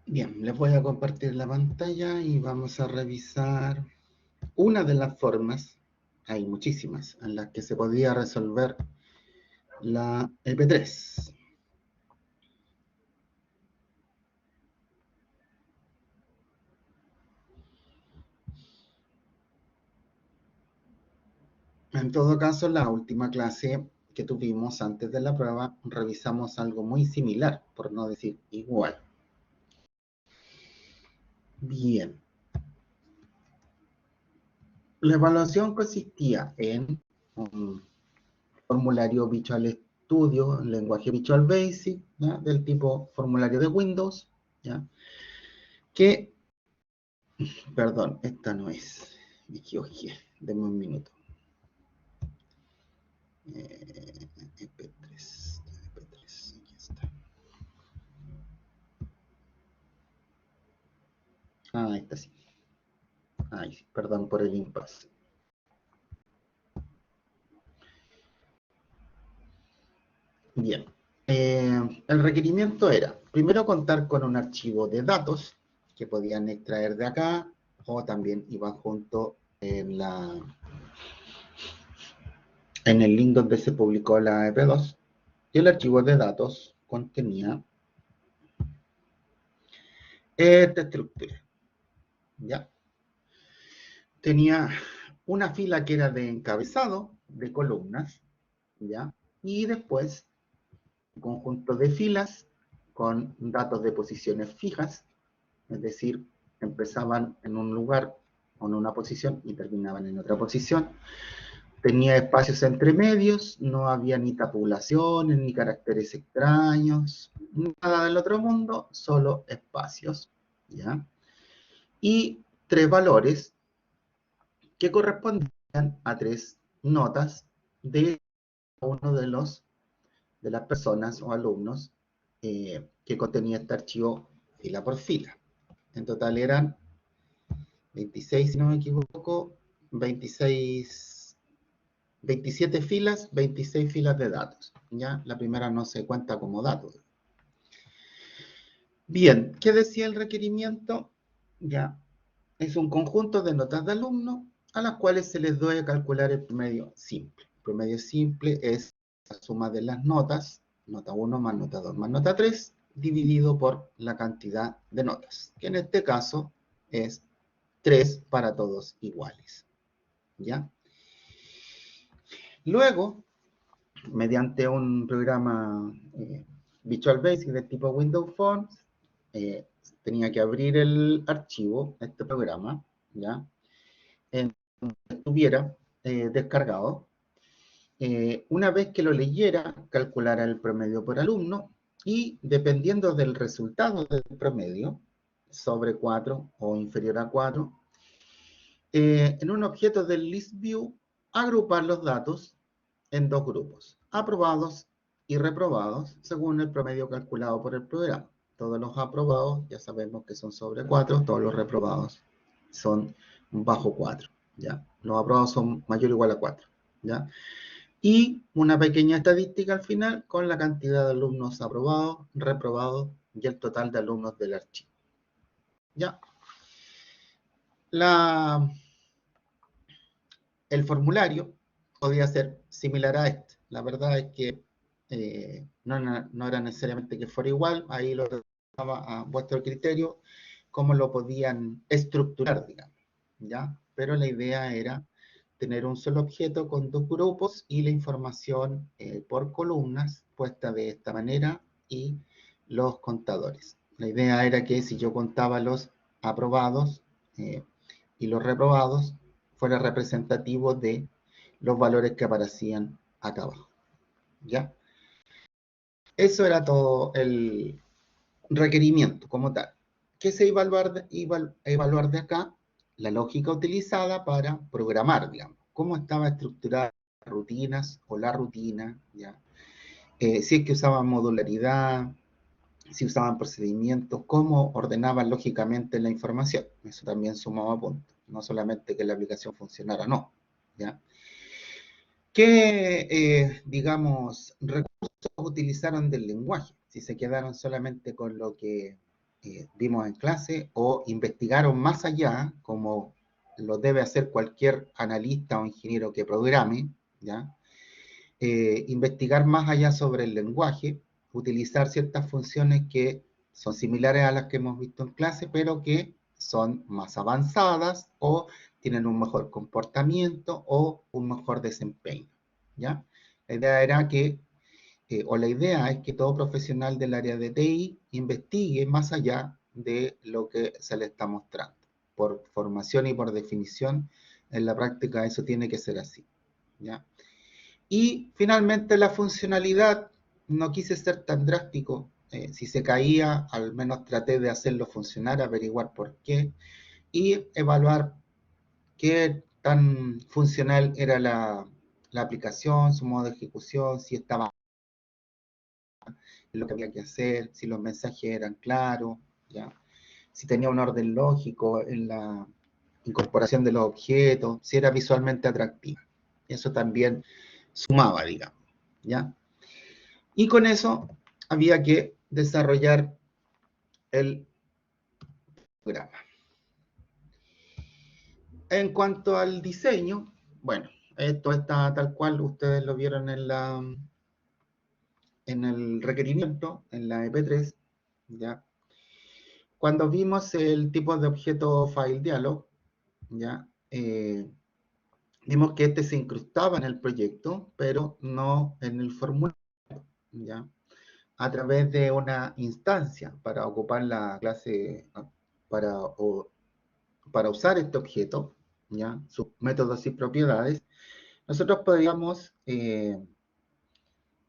Bien, les voy a compartir la pantalla y vamos a revisar una de las formas, hay muchísimas, en las que se podía resolver la EP3. En todo caso, la última clase que tuvimos antes de la prueba, revisamos algo muy similar, por no decir igual. Bien. La evaluación consistía en un formulario Visual Studio, lenguaje Visual Basic, ¿ya? Del tipo formulario de Windows, ¿ya? Que, perdón, esta no es, me equivoqué, denme un minuto. EP3, aquí está. Ah, esta sí. Ay, perdón por el impasse. Bien. El requerimiento era, primero, contar con un archivo de datos que podían extraer de acá o también iban junto en el link donde se publicó la EP2. Y el archivo de datos contenía esta estructura. ¿Ya? Tenía una fila que era de encabezado, de columnas, ¿ya? Y después un conjunto de filas con datos de posiciones fijas, es decir, empezaban en un lugar o en una posición y terminaban en otra posición. Tenía espacios entre medios, no había ni tabulaciones, ni caracteres extraños, nada del otro mundo, solo espacios, ¿ya? Y tres valores que correspondían a tres notas de uno de las personas o alumnos que contenía este archivo fila por fila. En total eran 26, si no me equivoco, 27 filas, 26 filas de datos. ¿Ya? La primera no se cuenta como datos. Bien, ¿qué decía el requerimiento? Ya, es un conjunto de notas de alumnos a las cuales se les debe calcular el promedio simple. El promedio simple es la suma de las notas, nota 1 más nota 2 más nota 3, dividido por la cantidad de notas, que en este caso es 3 para todos iguales. ¿Ya? Luego, mediante un programa Visual Basic de tipo Windows Forms, tenía que abrir el archivo, este programa, ¿ya? En donde estuviera descargado. Una vez que lo leyera, calculara el promedio por alumno y dependiendo del resultado del promedio, sobre 4 o inferior a 4, en un objeto del list view, agrupar los datos en dos grupos, aprobados y reprobados, según el promedio calculado por el programa. Todos los aprobados ya sabemos que son sobre 4, todos los reprobados son bajo 4. ¿Ya? Los aprobados son mayor o igual a 4. ¿Ya? Y una pequeña estadística al final con la cantidad de alumnos aprobados, reprobados y el total de alumnos del archivo. ¿Ya? El formulario podía ser similar a este. La verdad es que no era necesariamente que fuera igual, ahí lo dejaba a vuestro criterio, cómo lo podían estructurar, digamos, ¿ya? Pero la idea era tener un solo objeto con dos grupos y la información por columnas puesta de esta manera y los contadores. La idea era que si yo contaba los aprobados y los reprobados, fuera representativo de los valores que aparecían acá abajo. ¿Ya? Eso era todo el requerimiento como tal. ¿Qué se iba a evaluar de acá? La lógica utilizada para programar, digamos. Cómo estaba estructurada las rutinas o la rutina, ¿ya? Si es que usaban modularidad, si usaban procedimientos, cómo ordenaban lógicamente la información. Eso también sumaba puntos. No solamente que la aplicación funcionara, no. ¿Ya? ¿Qué, digamos, recursos utilizaron del lenguaje? Si se quedaron solamente con lo que vimos en clase, o investigaron más allá, como lo debe hacer cualquier analista o ingeniero que programe, ¿ya? Investigar más allá sobre el lenguaje, utilizar ciertas funciones que son similares a las que hemos visto en clase, pero que son más avanzadas o tienen un mejor comportamiento o un mejor desempeño, ¿ya? La idea era que, o la idea es que todo profesional del área de TI investigue más allá de lo que se le está mostrando. Por formación y por definición, en la práctica eso tiene que ser así, ¿ya? Y finalmente la funcionalidad, no quise ser tan drástico. Si se caía, al menos traté de hacerlo funcionar, averiguar por qué y evaluar qué tan funcional era la aplicación, su modo de ejecución, si estaba en lo que había que hacer, si los mensajes eran claros, ¿ya? Si tenía un orden lógico en la incorporación de los objetos, si era visualmente atractivo. Eso también sumaba, digamos, ¿ya? Y con eso había que desarrollar el programa. En cuanto al diseño, bueno, esto está tal cual ustedes lo vieron en el requerimiento, en la EP3, ¿ya? Cuando vimos el tipo de objeto file dialog, ¿ya? Vimos que este se incrustaba en el proyecto, pero no en el formulario, ¿ya? A través de una instancia para ocupar la clase, para, para usar este objeto, ¿ya? Sus métodos y propiedades, nosotros podríamos,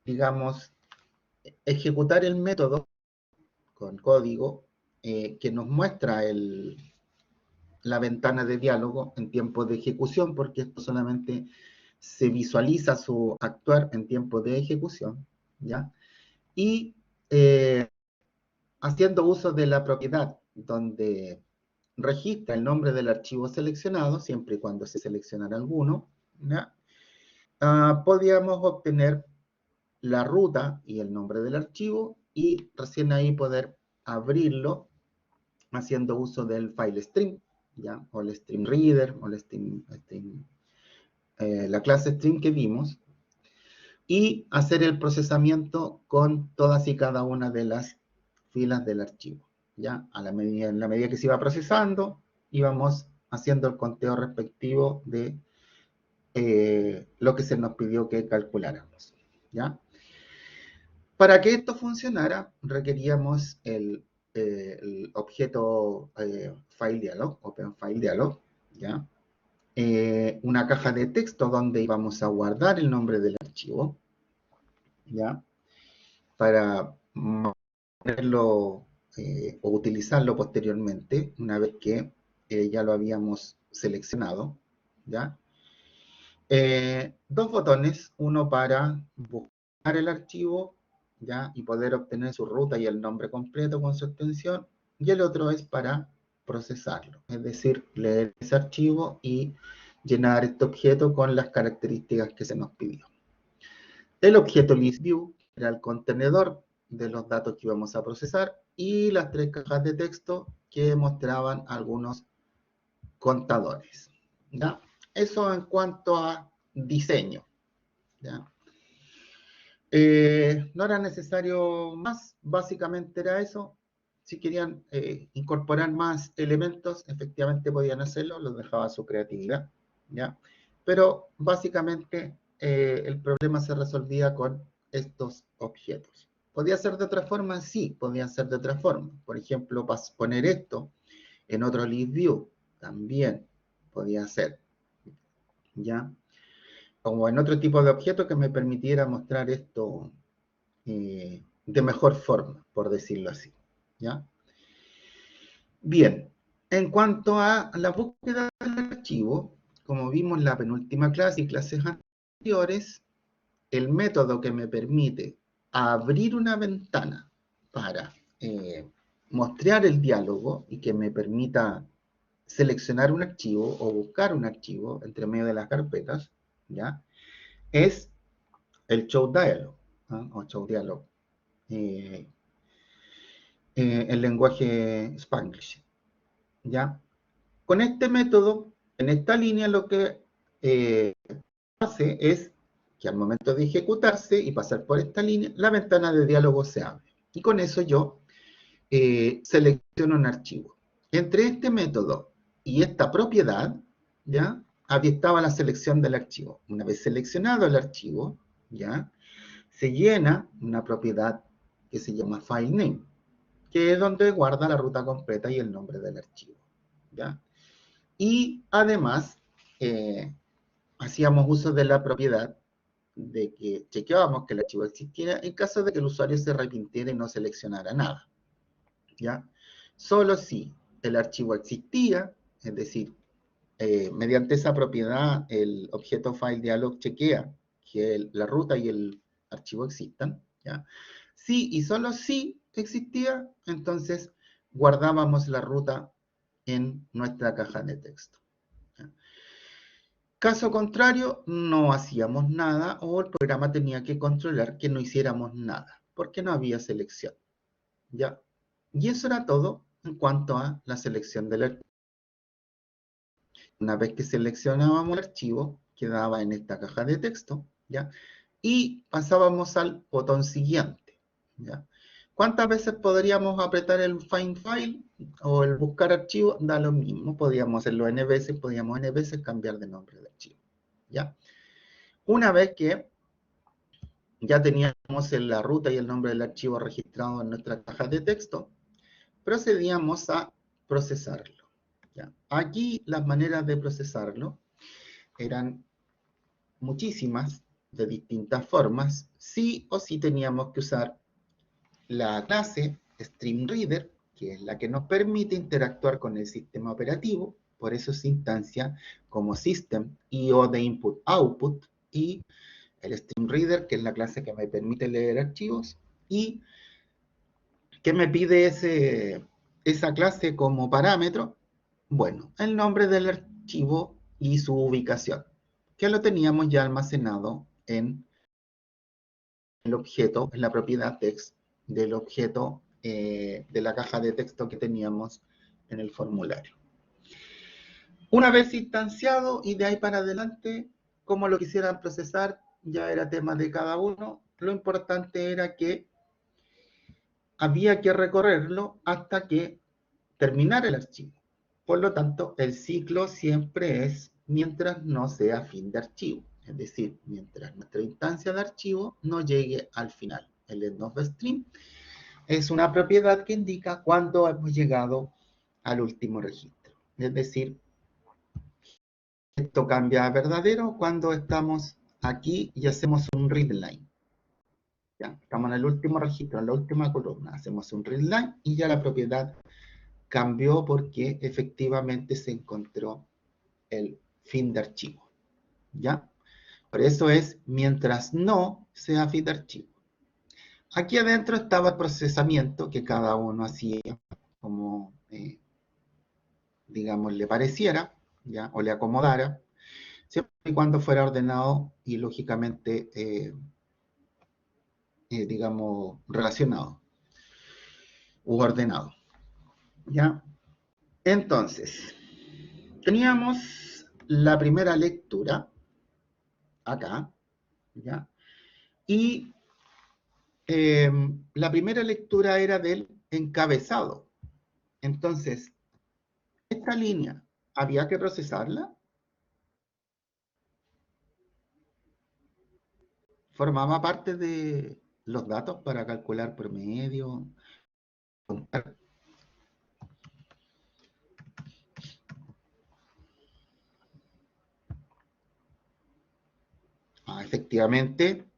digamos, ejecutar el método con código que nos muestra la ventana de diálogo en tiempo de ejecución, porque esto solamente se visualiza su actuar en tiempo de ejecución, ¿ya? Y haciendo uso de la propiedad donde registra el nombre del archivo seleccionado, siempre y cuando se seleccionara alguno, ¿ya? Podíamos obtener la ruta y el nombre del archivo y recién ahí poder abrirlo haciendo uso del file stream, ¿ya? O el stream reader, o el la clase stream que vimos, y hacer el procesamiento con todas y cada una de las filas del archivo, ¿ya? En la medida que se iba procesando, íbamos haciendo el conteo respectivo de lo que se nos pidió que calculáramos, ¿ya? Para que esto funcionara, requeríamos el objeto FileDialog, OpenFileDialog, ¿ya? Una caja de texto donde íbamos a guardar el nombre del archivo, ¿ya? Para ponerlo o utilizarlo posteriormente, una vez que ya lo habíamos seleccionado, ¿ya? Dos botones, uno para buscar el archivo, ¿ya? Y poder obtener su ruta y el nombre completo con su extensión, y el otro es para procesarlo, es decir, leer ese archivo y llenar este objeto con las características que se nos pidió. El objeto listView era el contenedor de los datos que íbamos a procesar y las tres cajas de texto que mostraban algunos contadores, ¿ya? Eso en cuanto a diseño, ¿ya? No era necesario más, básicamente era eso. Si querían incorporar más elementos, efectivamente podían hacerlo, los dejaba a su creatividad, ¿ya? Pero básicamente el problema se resolvía con estos objetos. ¿Podía ser de otra forma? Sí, podía ser de otra forma. Por ejemplo, poner esto en otro list view, también podía ser, ¿ya? O en otro tipo de objeto que me permitiera mostrar esto de mejor forma, por decirlo así, ¿ya? Bien, en cuanto a la búsqueda del archivo, como vimos en la penúltima clase y clases anteriores, el método que me permite abrir una ventana para mostrar el diálogo y que me permita seleccionar un archivo o buscar un archivo entre medio de las carpetas, ¿ya? Es el show dialog, ¿no? O show dialog. el lenguaje Spanglish, ¿ya? Con este método, en esta línea lo que hace es que al momento de ejecutarse y pasar por esta línea, la ventana de diálogo se abre. Y con eso yo selecciono un archivo. Entre este método y esta propiedad, ¿ya? Aquí estaba la selección del archivo. Una vez seleccionado el archivo, ¿ya? Se llena una propiedad que se llama file name, que es donde guarda la ruta completa y el nombre del archivo, ¿ya? Y además, hacíamos uso de la propiedad de que chequeábamos que el archivo existiera en caso de que el usuario se arrepintiera y no seleccionara nada, ¿ya? Solo si el archivo existía, es decir, mediante esa propiedad el objeto file dialog chequea que la ruta y el archivo existan, ¿ya? Si y solo si existía, entonces guardábamos la ruta en nuestra caja de texto, ¿ya? Caso contrario, no hacíamos nada o el programa tenía que controlar que no hiciéramos nada, porque no había selección, ¿ya? Y eso era todo en cuanto a la selección del archivo. Una vez que seleccionábamos el archivo, quedaba en esta caja de texto, ¿ya? Y pasábamos al botón siguiente, ¿ya? ¿Cuántas veces podríamos apretar el Find File o el buscar archivo? Da lo mismo, podíamos hacerlo n veces, podíamos n veces cambiar de nombre de archivo, ¿ya? Una vez que ya teníamos la ruta y el nombre del archivo registrado en nuestra caja de texto, procedíamos a procesarlo, ¿ya? Aquí las maneras de procesarlo eran muchísimas, de distintas formas. Sí o sí teníamos que usar la clase StreamReader, que es la que nos permite interactuar con el sistema operativo, por eso se instancia como System IO de Input-Output, y el StreamReader, que es la clase que me permite leer archivos, y que me pide esa clase como parámetro. Bueno, el nombre del archivo y su ubicación, que lo teníamos ya almacenado en el objeto, en la propiedad text del objeto de la caja de texto que teníamos en el formulario. Una vez instanciado y de ahí para adelante, como lo quisieran procesar, ya era tema de cada uno. Lo importante era que había que recorrerlo hasta que terminara el archivo. Por lo tanto, el ciclo siempre es mientras no sea fin de archivo, es decir, mientras nuestra instancia de archivo no llegue al final. El end of stream es una propiedad que indica cuándo hemos llegado al último registro. Es decir, esto cambia a verdadero cuando estamos aquí y hacemos un readline. ¿Ya? Estamos en el último registro, en la última columna, hacemos un readline y ya la propiedad cambió porque efectivamente se encontró el fin de archivo, ¿ya? Por eso es mientras no sea fin de archivo. Aquí adentro estaba el procesamiento que cada uno hacía como, digamos, le pareciera, ¿ya? O le acomodara, siempre y cuando fuera ordenado y lógicamente, digamos, relacionado u ordenado, ¿ya? Entonces, teníamos la primera lectura acá, ¿ya? Y la primera lectura era del encabezado. Entonces, esta línea, ¿había que procesarla? Formaba parte de los datos para calcular promedio. Efectivamente,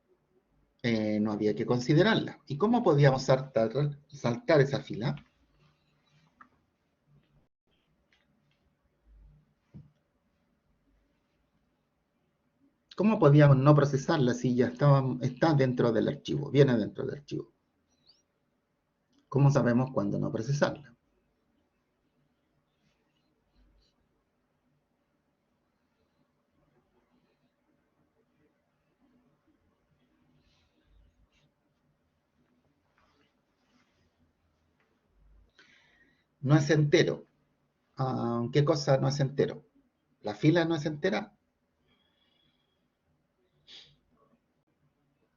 no había que considerarla. ¿Y cómo podíamos saltar esa fila? ¿Cómo podíamos no procesarla si ya está dentro del archivo, viene dentro del archivo? ¿Cómo sabemos cuándo no procesarla? no es entero. ¿Qué cosa no es entero? ¿La fila no es entera?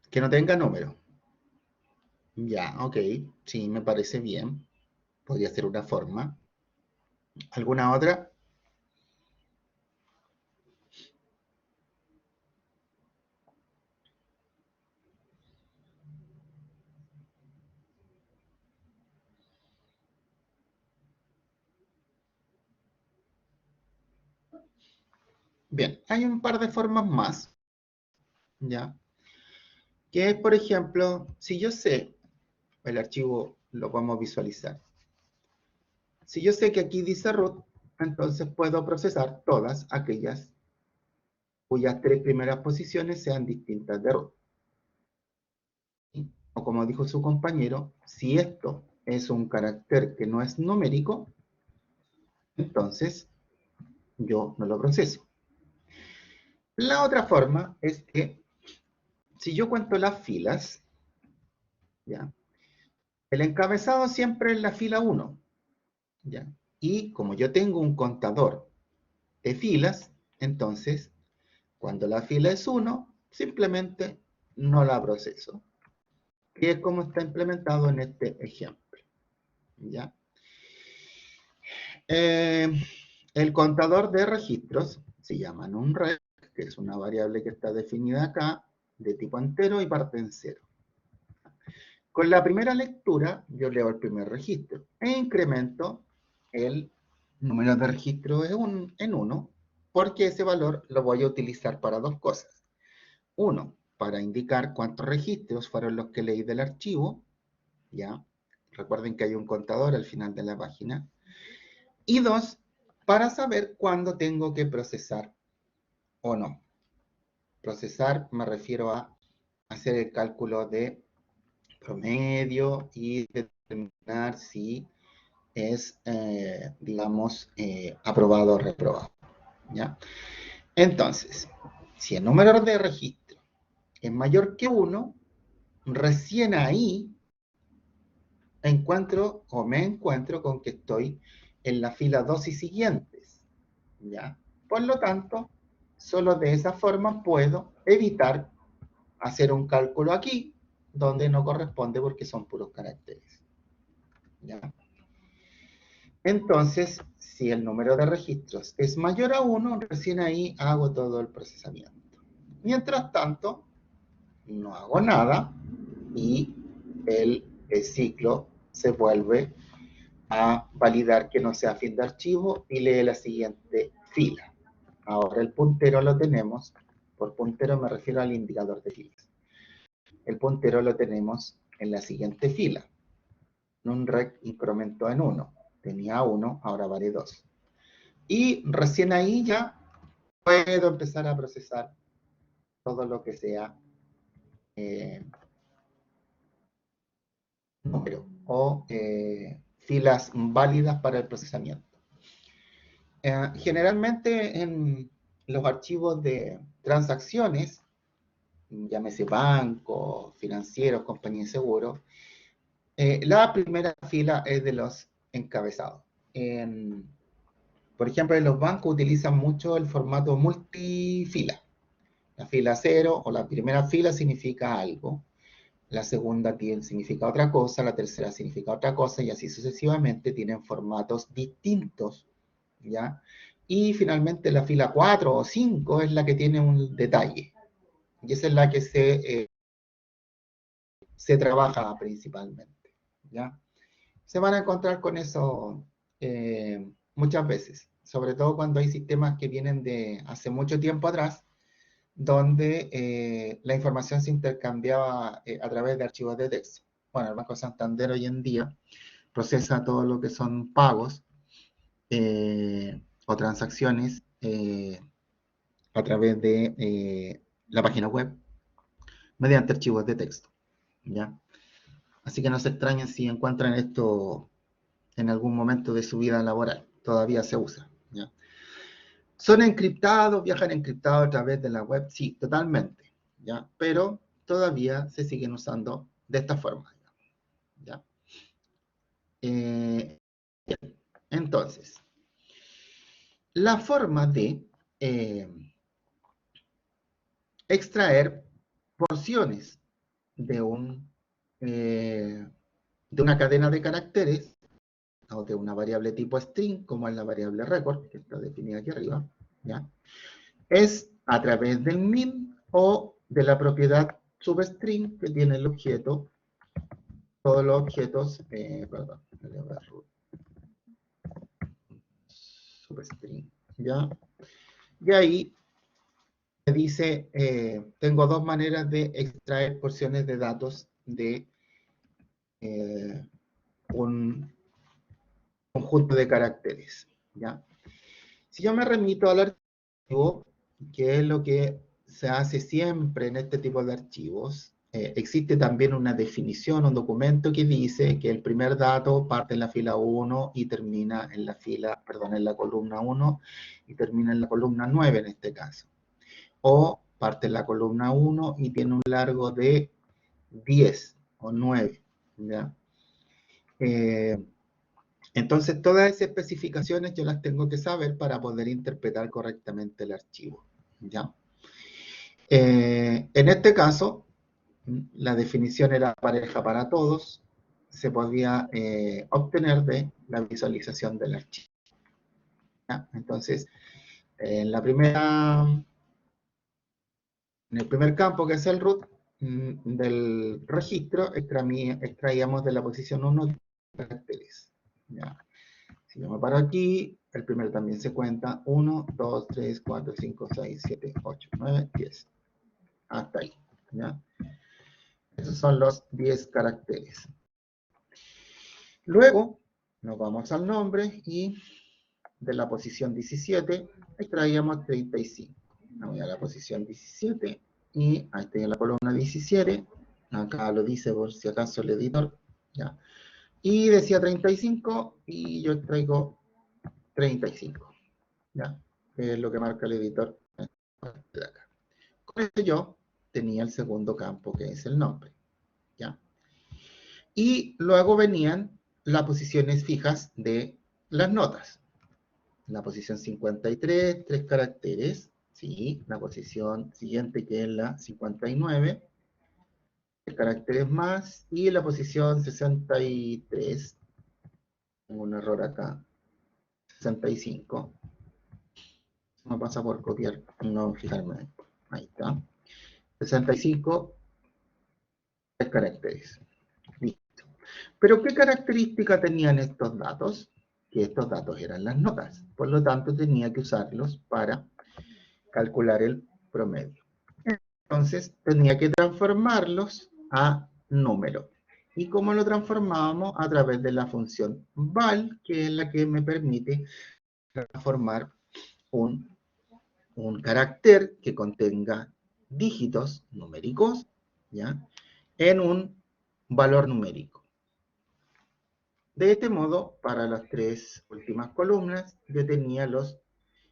Que no tenga número. Ya, ok. Sí, me parece bien. Podría ser una forma. ¿Alguna otra? Bien, hay un par de formas más, ¿ya? Que es, por ejemplo, si yo sé, el archivo lo podemos visualizar. Si yo sé que aquí dice root, entonces puedo procesar todas aquellas cuyas tres primeras posiciones sean distintas de root. O como dijo su compañero, si esto es un carácter que no es numérico, entonces yo no lo proceso. La otra forma es que si yo cuento las filas, ¿ya? El encabezado siempre es la fila 1, ¿ya? Y como yo tengo un contador de filas, entonces cuando la fila es 1, simplemente no la proceso. Y es como está implementado en este ejemplo, ¿ya? Eh, el contador de registros se llama numReg, que es una variable que está definida acá, de tipo entero y parte en cero. Con la primera lectura, yo leo el primer registro e incremento el número de registro en 1, porque ese valor lo voy a utilizar para dos cosas. Uno, para indicar cuántos registros fueron los que leí del archivo, ¿ya? Recuerden que hay un contador al final de la página. Y dos, para saber cuándo tengo que procesar o no. Procesar me refiero a hacer el cálculo de promedio y determinar si es, digamos, aprobado o reprobado, ¿ya? Entonces, si el número de registro es mayor que 1, recién ahí encuentro o me encuentro con que estoy en la fila 2 y siguientes, ¿ya? Por lo tanto, solo de esa forma puedo evitar hacer un cálculo aquí donde no corresponde porque son puros caracteres, ¿ya? Entonces, si el número de registros es mayor a 1, recién ahí hago todo el procesamiento. Mientras tanto, no hago nada y el ciclo se vuelve a validar que no sea fin de archivo y lee la siguiente fila. Ahora el puntero lo tenemos, por puntero me refiero al indicador de filas. El puntero lo tenemos en la siguiente fila. NumRec incrementó en 1. Tenía 1, ahora vale 2. Y recién ahí ya puedo empezar a procesar todo lo que sea número o filas válidas para el procesamiento. Generalmente en los archivos de transacciones, llámese banco, financieros, compañía de seguros, la primera fila es de los encabezados. Por ejemplo, en los bancos utilizan mucho el formato multifila. La fila 0 o la primera fila significa algo, la segunda significa otra cosa, la tercera significa otra cosa, y así sucesivamente tienen formatos distintos, ¿ya? Y finalmente la fila 4 o 5 es la que tiene un detalle, y esa es la que se trabaja principalmente, ¿ya? Se van a encontrar con eso muchas veces, sobre todo cuando hay sistemas que vienen de hace mucho tiempo atrás, donde la información se intercambiaba a través de archivos de texto. Bueno, el Banco Santander hoy en día procesa todo lo que son pagos o transacciones a través de la página web mediante archivos de texto, ¿ya? Así que no se extrañen si encuentran esto en algún momento de su vida laboral. Todavía se usa, ¿ya? ¿Son encriptados, viajan encriptados a través de la web? Sí, totalmente, ¿ya? Pero todavía se siguen usando de esta forma, ¿ya? Entonces, la forma de extraer porciones de una cadena de caracteres o de una variable tipo string, como es la variable record, que está definida aquí arriba, ¿ya? Es a través del min o de la propiedad substring que tiene el objeto, todos los objetos, perdón, substring, ¿ya? Y ahí me dice, tengo dos maneras de extraer porciones de datos de un conjunto de caracteres, ¿ya? Si yo me remito al archivo, que es lo que se hace siempre en este tipo de archivos, existe también una definición, un documento que dice que el primer dato parte en la fila 1 y termina en la fila, perdón, en la columna 1 y termina en la columna 9 en este caso. O parte en la columna 1 y tiene un largo de 10 o 9, ¿ya? Entonces, todas esas especificaciones yo las tengo que saber para poder interpretar correctamente el archivo, ¿ya? En este caso, la definición era pareja para todos, se podía obtener de la visualización del archivo, ¿ya? Entonces, en el primer campo, que es el root del registro, extraíamos de la posición 1 caracteres, ¿ya? Si yo me paro aquí, el primero también se cuenta 1, 2, 3, 4, 5, 6, 7, 8, 9, 10. Hasta ahí, ¿ya? Esos son los 10 caracteres. Luego, nos vamos al nombre y de la posición 17 extraíamos 35. Me voy a la posición 17 y ahí estoy en la columna 17. Acá lo dice por si acaso el editor, ¿ya? Y decía 35 y yo extraigo 35, ¿ya? Que es lo que marca el editor de acá. Con eso yo tenía el segundo campo, que es el nombre, ¿ya? Y luego venían las posiciones fijas de las notas. La posición 53, 3 caracteres, ¿sí? La posición siguiente, que es la 59, 3 caracteres más, y la posición 63, tengo un error acá, 65, me pasa por copiar, no fijarme, ahí está, 65, 3 caracteres, listo. Pero ¿qué característica tenían estos datos? Que estos datos eran las notas, por lo tanto tenía que usarlos para calcular el promedio. Entonces tenía que transformarlos a número. ¿Y cómo lo transformábamos? A través de la función val, que es la que me permite transformar un carácter que contenga dígitos numéricos, ¿ya?, en un valor numérico. De este modo, para las 3 últimas columnas, yo tenía los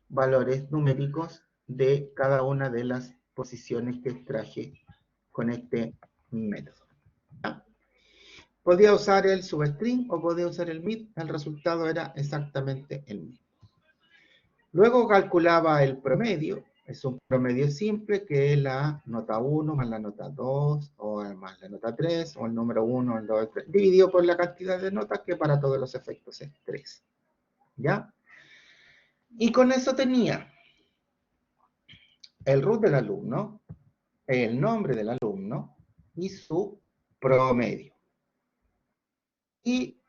valores numéricos de cada una de las posiciones que extraje con este método. ¿Ya? Podía usar el substring o podía usar el mid, el resultado era exactamente el mismo. Luego calculaba el promedio, es un promedio simple que es la nota 1 más la nota 2, o más la nota 3, o el número 1, el 2, el 3, dividido por la cantidad de notas que para todos los efectos es 3. ¿Ya? Y con eso tenía el root del alumno, el nombre del alumno y su promedio. Y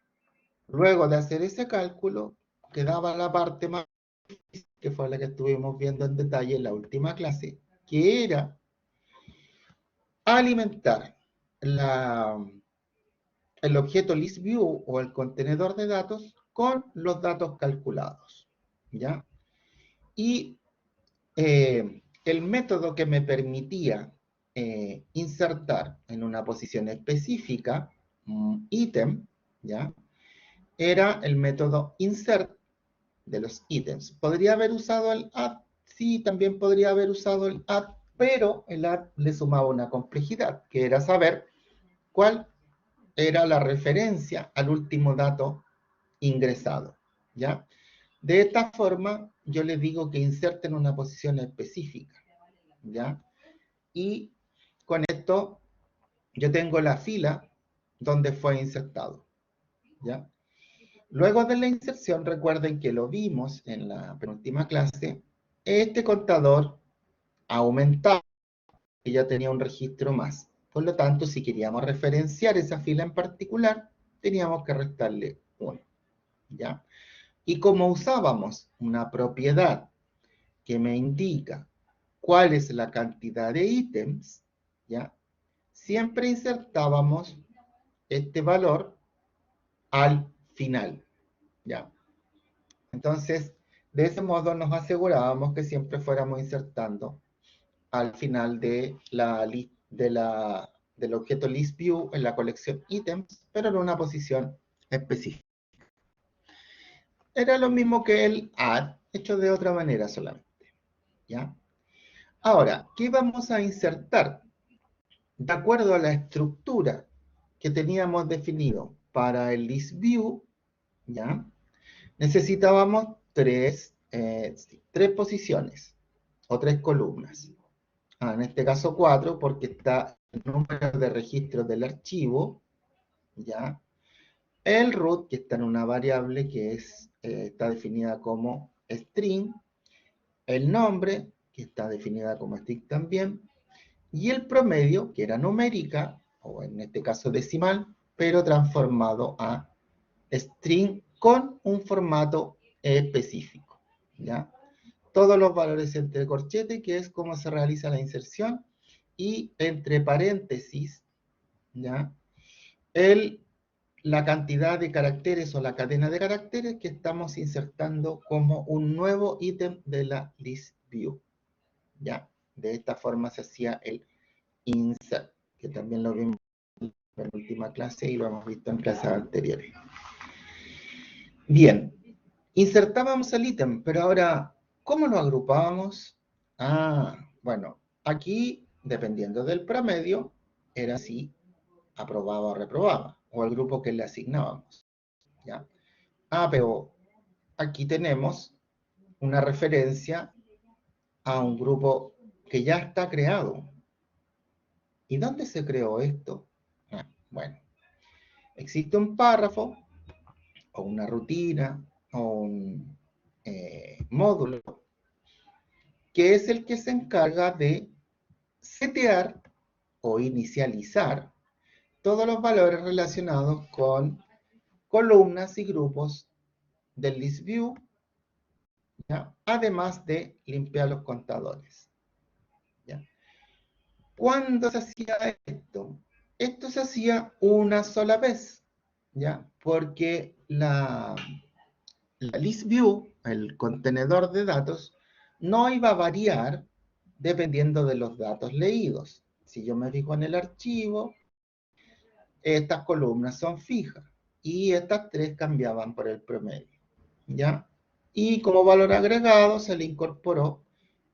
luego de hacer ese cálculo, quedaba la parte más difícil, que fue la que estuvimos viendo en detalle en la última clase, que era alimentar el objeto ListView o el contenedor de datos con los datos calculados, ¿ya? Y el método que me permitía insertar en una posición específica un ítem, ¿ya?, era el método insert de los ítems. ¿Podría haber usado el add? Sí, también podría haber usado el add, pero el add le sumaba una complejidad, que era saber cuál era la referencia al último dato ingresado, ¿ya? De esta forma, yo les digo que inserten una posición específica, ¿ya? Y con esto, yo tengo la fila donde fue insertado, ¿ya? Luego de la inserción, recuerden que lo vimos en la penúltima clase, este contador aumentaba y ya tenía un registro más. Por lo tanto, si queríamos referenciar esa fila en particular, teníamos que restarle 1, ¿ya? Y como usábamos una propiedad que me indica cuál es la cantidad de ítems, ¿ya? Siempre insertábamos este valor al final, ¿ya? Entonces, de ese modo nos asegurábamos que siempre fuéramos insertando al final de del objeto ListView en la colección ítems, pero en una posición específica. Era lo mismo que el add, hecho de otra manera solamente, ¿ya? Ahora, ¿qué vamos a insertar? De acuerdo a la estructura que teníamos definido para el ListView, ¿ya? Necesitábamos tres posiciones o 3 columnas. En este caso 4, porque está el número de registro del archivo, ¿ya? El root, que está en una variable que está definida como string, el nombre, que está definida como string también, y el promedio, que era numérica, o en este caso decimal, pero transformado a string con un formato específico, ¿ya? Todos los valores entre corchetes, que es cómo se realiza la inserción, y entre paréntesis, ¿ya? La cantidad de caracteres o la cadena de caracteres que estamos insertando como un nuevo ítem de la list view, ¿ya? De esta forma se hacía el insert, que también lo vimos en la última clase y lo hemos visto en clases anteriores. Bien, insertábamos el ítem, pero ahora, ¿cómo lo agrupábamos? Bueno, aquí, dependiendo del promedio, era si aprobaba o reprobaba, o el grupo que le asignábamos, ¿ya? Pero aquí tenemos una referencia a un grupo que ya está creado. ¿Y dónde se creó esto? Bueno, existe un párrafo, o una rutina, o un módulo, que es el que se encarga de setear o inicializar todos los valores relacionados con columnas y grupos del ListView, ¿ya? Además de limpiar los contadores, ¿ya? ¿Cuándo se hacía esto? Esto se hacía una sola vez, ¿ya? Porque la ListView, el contenedor de datos, no iba a variar dependiendo de los datos leídos. Si yo me fijo en el archivo, estas columnas son fijas y estas 3 cambiaban por el promedio, ¿ya? Y como valor agregado se le incorporó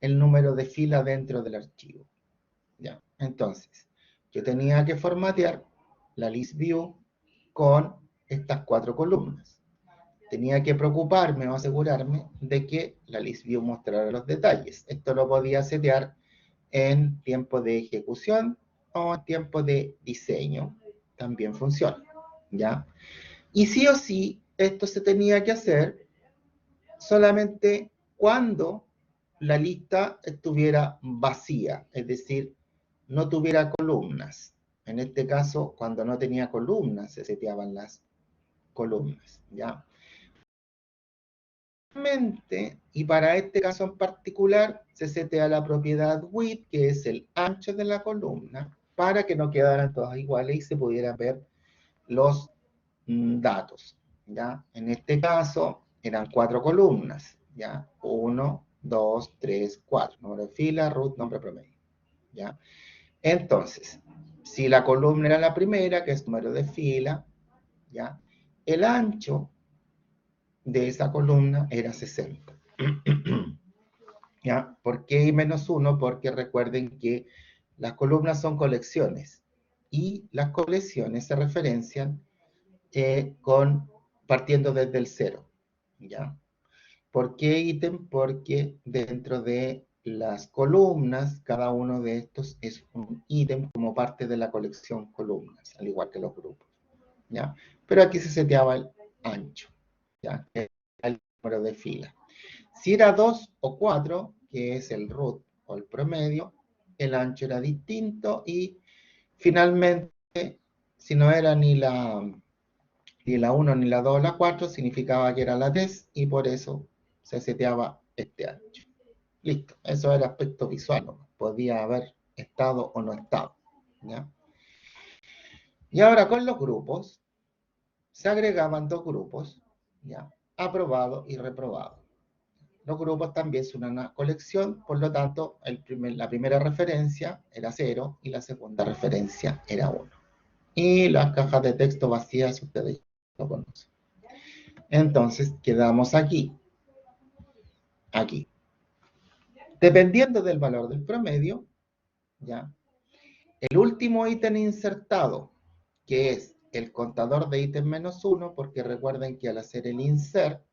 el número de fila dentro del archivo, ¿ya? Entonces, yo tenía que formatear la ListView con estas 4 columnas. Tenía que preocuparme o asegurarme de que la ListView mostrara los detalles. Esto lo podía setear en tiempo de ejecución o en tiempo de diseño. También funciona, ¿ya? Y sí o sí, esto se tenía que hacer solamente cuando la lista estuviera vacía, es decir, no tuviera columnas. En este caso, cuando no tenía columnas, se seteaban las columnas, ¿ya? Y para este caso en particular, se setea la propiedad width, que es el ancho de la columna, para que no quedaran todas iguales y se pudieran ver los datos, ¿ya? En este caso, eran 4 columnas, ¿ya? 1, 2, 3, 4. Número de fila, root, nombre promedio, ¿ya? Entonces, si la columna era la primera, que es número de fila, ¿ya? El ancho de esa columna era 60. ¿Ya? ¿Por qué menos 1? Porque recuerden que las columnas son colecciones y las colecciones se referencian partiendo desde el 0. ¿ya? ¿Por qué ítem? Porque dentro de las columnas, cada uno de estos es un ítem como parte de la colección columnas, al igual que los grupos, ¿ya? Pero aquí se seteaba el ancho, ¿ya? El número de filas. Si era 2 o 4, que es el root o el promedio, el ancho era distinto y finalmente, si no era ni la 1, ni la 2 o la 4, significaba que era la 3 y por eso se seteaba este ancho. Listo, eso era el aspecto visual, ¿no? Podía haber estado o no estado, ¿ya? Y ahora con los grupos, se agregaban dos grupos, ¿ya? Aprobado y reprobado. Los grupos también son una colección, por lo tanto, la primera referencia era 0 y la segunda referencia era 1. Y las cajas de texto vacías ustedes lo conocen. Entonces, quedamos aquí. Aquí. Dependiendo del valor del promedio, ¿ya? El último ítem insertado, que es el contador de ítem menos 1, porque recuerden que al hacer el insert,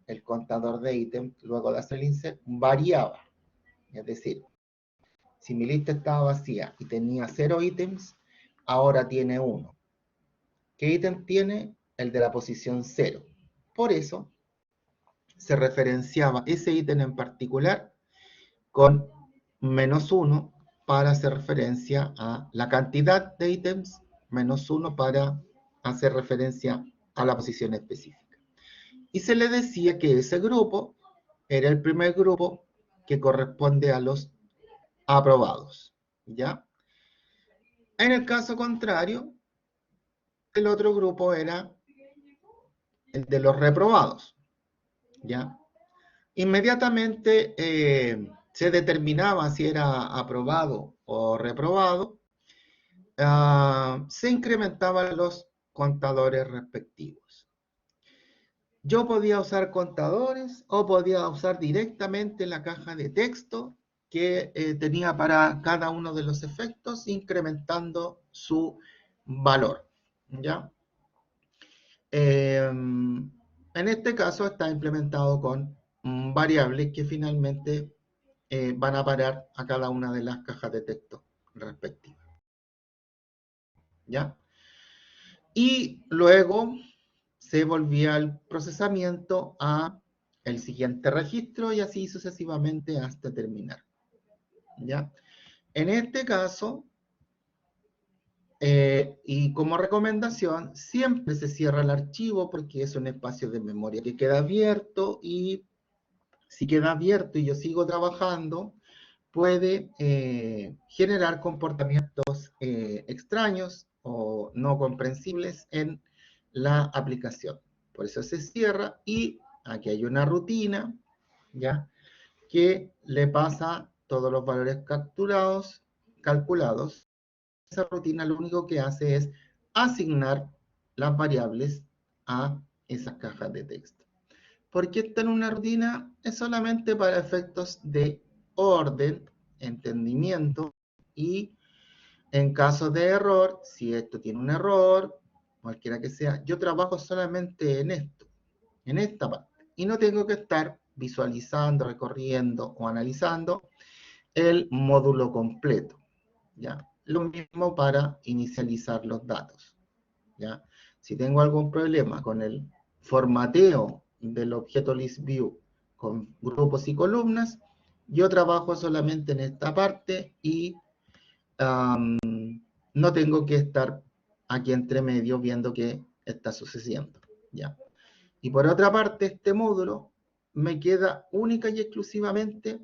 el contador de ítem, luego de hacer el insert, variaba. Es decir, si mi lista estaba vacía y tenía 0 ítems, ahora tiene 1. ¿Qué ítem tiene? El de la posición 0. Por eso se referenciaba ese ítem en particular con menos 1 para hacer referencia a la cantidad de ítems, menos 1 para hacer referencia a la posición específica. Y se le decía que ese grupo era el primer grupo que corresponde a los aprobados, ¿ya? En el caso contrario, el otro grupo era el de los reprobados, ¿ya? Inmediatamente se determinaba si era aprobado o reprobado, se incrementaban los contadores respectivos. Yo podía usar contadores o podía usar directamente la caja de texto que tenía para cada uno de los efectos, incrementando su valor, ¿ya? En este caso está implementado con variables que finalmente van a parar a cada una de las cajas de texto respectivas, ¿ya? Y luego se volvía el procesamiento a el siguiente registro y así sucesivamente hasta terminar, ¿ya? En este caso, y como recomendación, siempre se cierra el archivo porque es un espacio de memoria que queda abierto y si queda abierto y yo sigo trabajando, puede generar comportamientos extraños o no comprensibles en la aplicación. Por eso se cierra y aquí hay una rutina, ¿ya? Que le pasa todos los valores calculados. Esa rutina lo único que hace es asignar las variables a esas cajas de texto. ¿Por qué está en una rutina? Es solamente para efectos de orden, entendimiento y en caso de error, si esto tiene un error, cualquiera que sea, yo trabajo solamente en esto, en esta parte, y no tengo que estar visualizando, recorriendo o analizando el módulo completo, ¿ya? Lo mismo para inicializar los datos, ¿ya? Si tengo algún problema con el formateo del objeto ListView con grupos y columnas, yo trabajo solamente en esta parte y no tengo que estar aquí entre medio viendo qué está sucediendo, ¿ya? Y por otra parte, este módulo me queda única y exclusivamente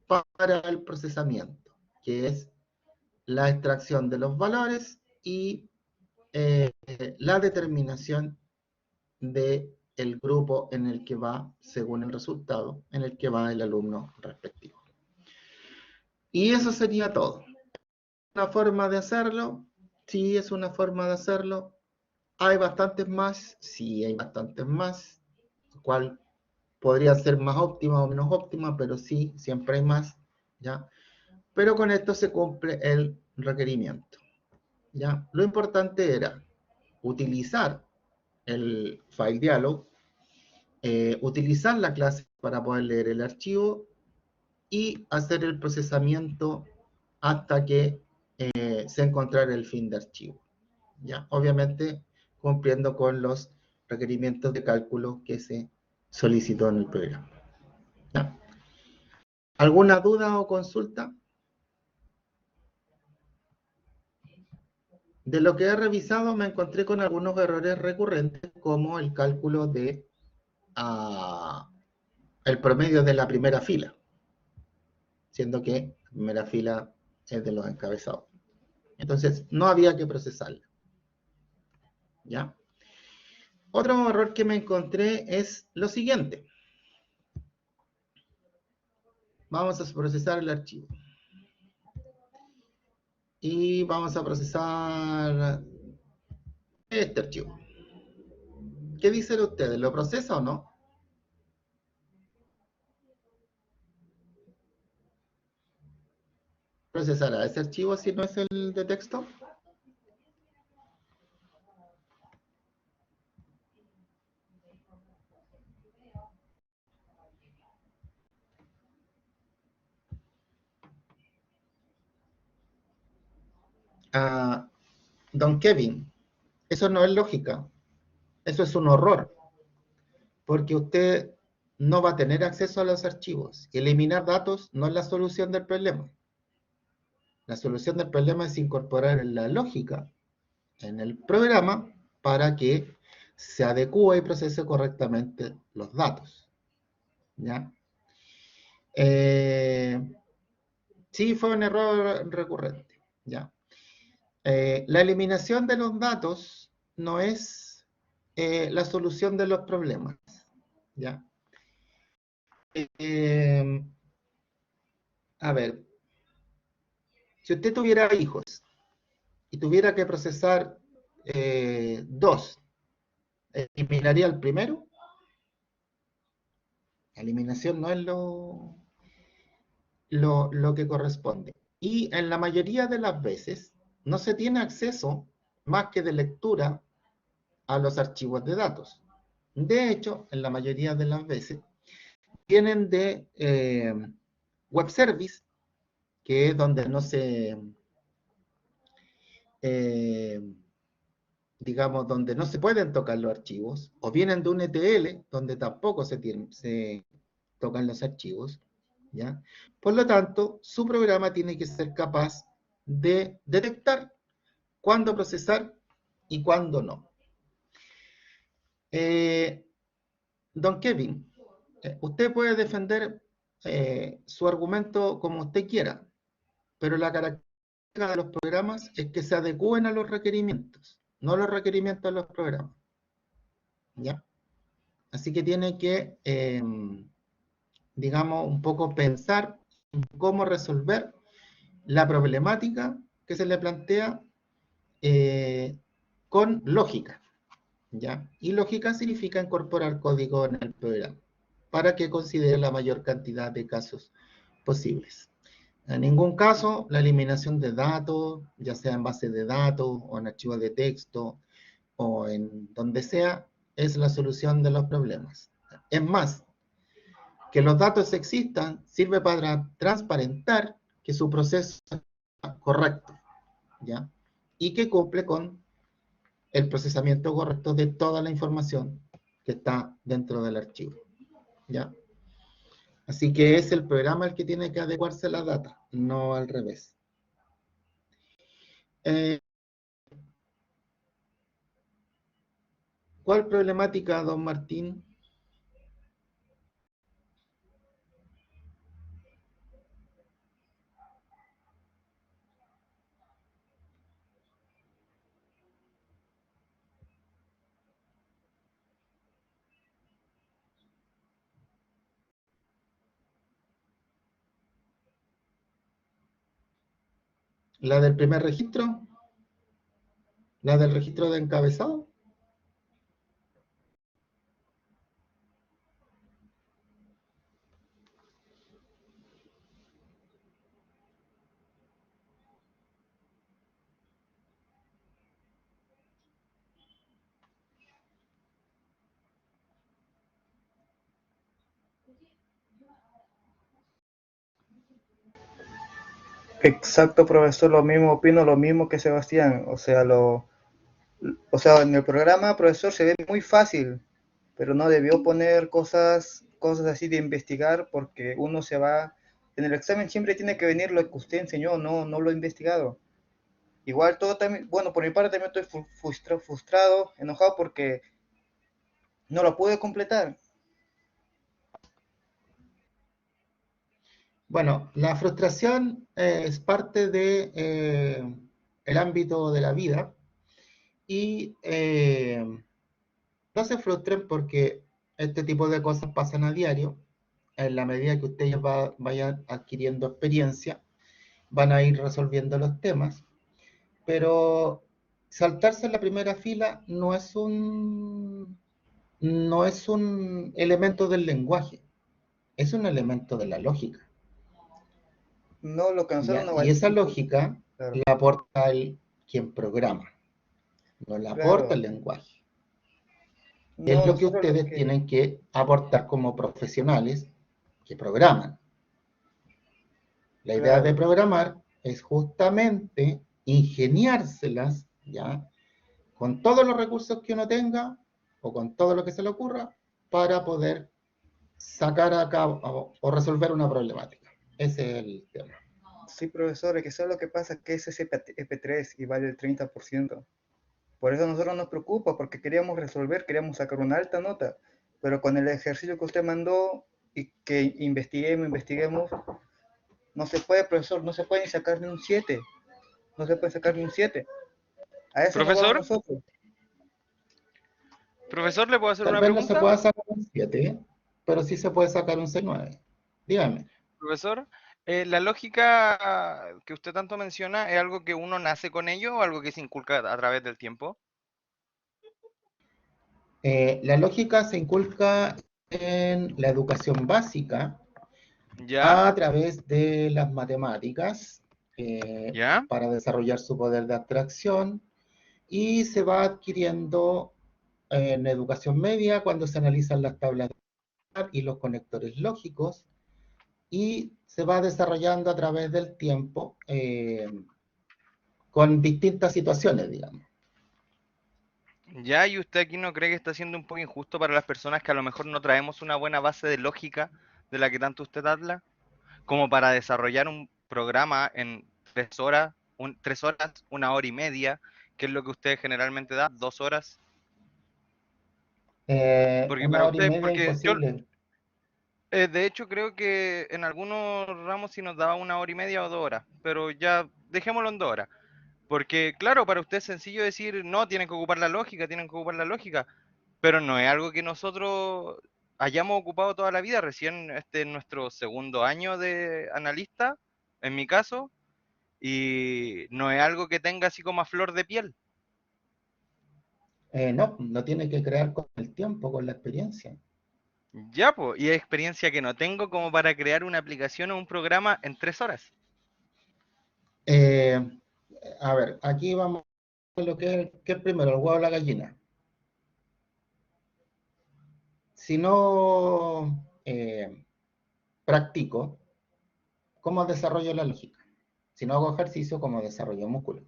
para el procesamiento, que es la extracción de los valores y la determinación del grupo en el que va, según el resultado, en el que va el alumno respectivo. Y eso sería todo. ¿Una forma de hacerlo? Sí, es una forma de hacerlo. ¿Hay bastantes más? Sí, hay bastantes más. ¿Cuál podría ser más óptima o menos óptima? Pero sí, siempre hay más, ¿ya? Pero con esto se cumple el requerimiento, ¿ya? Lo importante era utilizar el file dialog utilizar la clase para poder leer el archivo y hacer el procesamiento hasta que se encontrara el fin de archivo. ¿Ya? Obviamente cumpliendo con los requerimientos de cálculo que se solicitó en el programa. ¿Ya? ¿Alguna duda o consulta? De lo que he revisado me encontré con algunos errores recurrentes como el cálculo de el promedio de la primera fila, siendo que la primera fila es de los encabezados. Entonces, no había que procesarla. ¿Ya? Otro error que me encontré es lo siguiente. Vamos a procesar el archivo. Y vamos a procesar este archivo. ¿Qué dicen ustedes? ¿Lo procesa o no? ¿Procesará ese archivo si no es el de texto? Ah, don Kevin, eso no es lógica. Eso es un horror. Porque usted no va a tener acceso a los archivos. Eliminar datos no es la solución del problema. La solución del problema es incorporar la lógica en el programa para que se adecue y procese correctamente los datos. ¿Ya? Sí, fue un error recurrente. ¿Ya? La eliminación de los datos no es la solución de los problemas. ¿Ya? A ver, si usted tuviera hijos y tuviera que procesar dos, ¿eliminaría el primero? La eliminación no es lo que corresponde. Y en la mayoría de las veces no se tiene acceso más que de lectura a los archivos de datos. De hecho, en la mayoría de las veces vienen de web service, que es donde no se, eh, digamos, donde no se pueden tocar los archivos, o vienen de un ETL, donde tampoco se tocan los archivos, ¿ya? Por lo tanto, su programa tiene que ser capaz de detectar cuándo procesar y cuándo no. Don Kevin, usted puede defender su argumento como usted quiera, pero la característica de los programas es que se adecúen a los requerimientos, no los requerimientos de los programas. ¿Ya? Así que tiene que, digamos, un poco pensar en cómo resolver la problemática que se le plantea con lógica. ¿Ya? Y lógica significa incorporar código en el programa para que considere la mayor cantidad de casos posibles. En ningún caso, la eliminación de datos, ya sea en base de datos o en archivos de texto o en donde sea, es la solución de los problemas. Es más, que los datos existan sirve para transparentar que su proceso es correcto, ¿ya? Y que cumple con el procesamiento correcto de toda la información que está dentro del archivo, ¿ya? Así que es el programa el que tiene que adecuarse a la data, no al revés. Eh, ¿Cuál problemática, don Martín? ¿La del primer registro? ¿La del registro de encabezado? Exacto, profesor, lo mismo, opino lo mismo que Sebastián. O sea, en el programa, profesor, se ve muy fácil, pero no debió poner cosas así de investigar porque uno se va, en el examen siempre tiene que venir lo que usted enseñó, no lo he investigado. Igual todo también, bueno, por mi parte también estoy frustrado, enojado porque no lo pude completar. Bueno, la frustración es parte de el ámbito de la vida y no se frustren porque este tipo de cosas pasan a diario. En la medida que ustedes vayan adquiriendo experiencia, van a ir resolviendo los temas, pero saltarse en la primera fila no es un elemento del lenguaje, es un elemento de la lógica. No, lo que nosotros ¿Ya? nos Y esa valemos, lógica claro, la aporta quien programa, no la aporta el claro. lenguaje. Es No, lo que nosotros lo ustedes que, tienen que aportar como profesionales que programan. La idea de claro, programar es justamente ingeniárselas, ¿ya? Con todos los recursos que uno tenga o con todo lo que se le ocurra para poder sacar a cabo o resolver una problemática. Ese es el tema. sí, profesor, es que eso es lo que pasa, que es ese EP3 y vale el 30%. Por eso a nosotros nos preocupa, porque queríamos resolver, queríamos sacar una alta nota, pero con el ejercicio que usted mandó y que investiguemos, no se puede, profesor, no se puede ni sacar ni un 7, no se puede sacar ni un 7. A eso nos vamos Profesor, nosotros. profesor, ¿le puedo hacer Tal una vez no se pregunta? pueda sacar un 7, pero sí se puede sacar un 6-9. Dígame. Profesor, ¿la lógica que usted tanto menciona es algo que uno nace con ello o algo que se inculca a través del tiempo? La lógica se inculca en la educación básica ¿Ya? a través de las matemáticas ¿Ya? para desarrollar su poder de abstracción y se va adquiriendo en educación media cuando se analizan las tablas y los conectores lógicos y se va desarrollando a través del tiempo con distintas situaciones, digamos. ¿Ya? ¿Y usted aquí no cree que está siendo un poco injusto para las personas que a lo mejor no traemos una buena base de lógica de la que tanto usted habla? Como para desarrollar un programa en 3 horas, 3 horas, 1 hora y media, que es lo que usted generalmente da, 2 horas. Porque Una para hora y usted, media porque yo imposible. de hecho creo que en algunos ramos sí nos daba 1 hora y media o 2 horas, pero ya dejémoslo en 2 horas. Porque claro, para usted es sencillo decir, no, tienen que ocupar la lógica, tienen que ocupar la lógica, pero no es algo que nosotros hayamos ocupado toda la vida. Recién este es nuestro segundo año de analista, en mi caso, y no es algo que tenga así como a flor de piel. No tiene que crear con el tiempo, con la experiencia. Ya, pues, y es experiencia que no tengo como para crear una aplicación o un programa en 3 horas. Eh, a ver, aquí vamos a lo que es primero, el huevo o la gallina. Si no practico, ¿cómo desarrollo la lógica? Si no hago ejercicio, ¿cómo desarrollo músculo?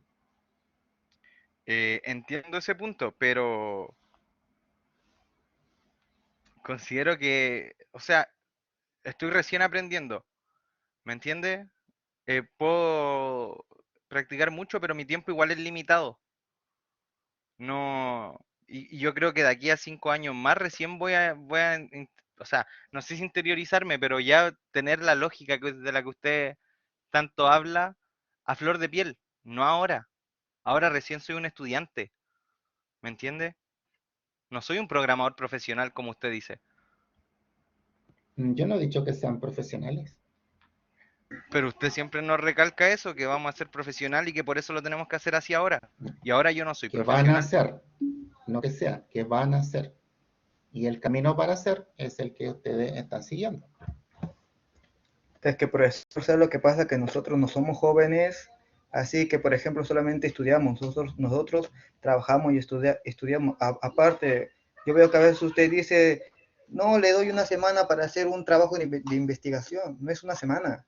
Entiendo ese punto, pero considero que, o sea, estoy recién aprendiendo, ¿me entiende? Puedo practicar mucho, pero mi tiempo igual es limitado. No, y yo creo que de aquí a 5 años más recién o sea, no sé si interiorizarme, pero ya tener la lógica de la que usted tanto habla a flor de piel, no ahora. Ahora recién soy un estudiante, ¿me entiende? No soy un programador profesional como usted dice. Yo no he dicho que sean profesionales, Pero usted siempre nos recalca eso, que vamos a ser profesional y que por eso lo tenemos que hacer así ahora. Y ahora yo no soy que van a profesional. hacer, no que sea, que van a hacer. Y el camino para hacer es el que ustedes están siguiendo. Es que, profesor, ¿sabe lo que pasa? Que nosotros no somos jóvenes, así que, por ejemplo, solamente estudiamos. Nosotros trabajamos y estudiamos. Aparte, yo veo que a veces usted dice, no, le doy una semana para hacer un trabajo de investigación. No es una semana.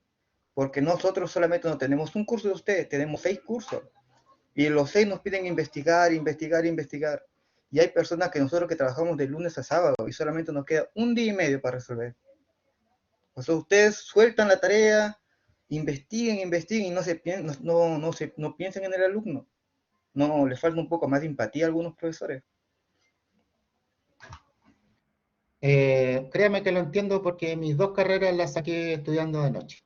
porque nosotros solamente no tenemos un curso de ustedes, tenemos 6 cursos. Y los 6 nos piden investigar, investigar, investigar. Y hay personas que nosotros que trabajamos de lunes a sábado y solamente nos queda un día y medio para resolver. O sea, ustedes sueltan la tarea, investiguen, investiguen y no piensen en el alumno. No, les falta un poco más de empatía a algunos profesores. Créame que lo entiendo porque mis 2 carreras las saqué estudiando de noche.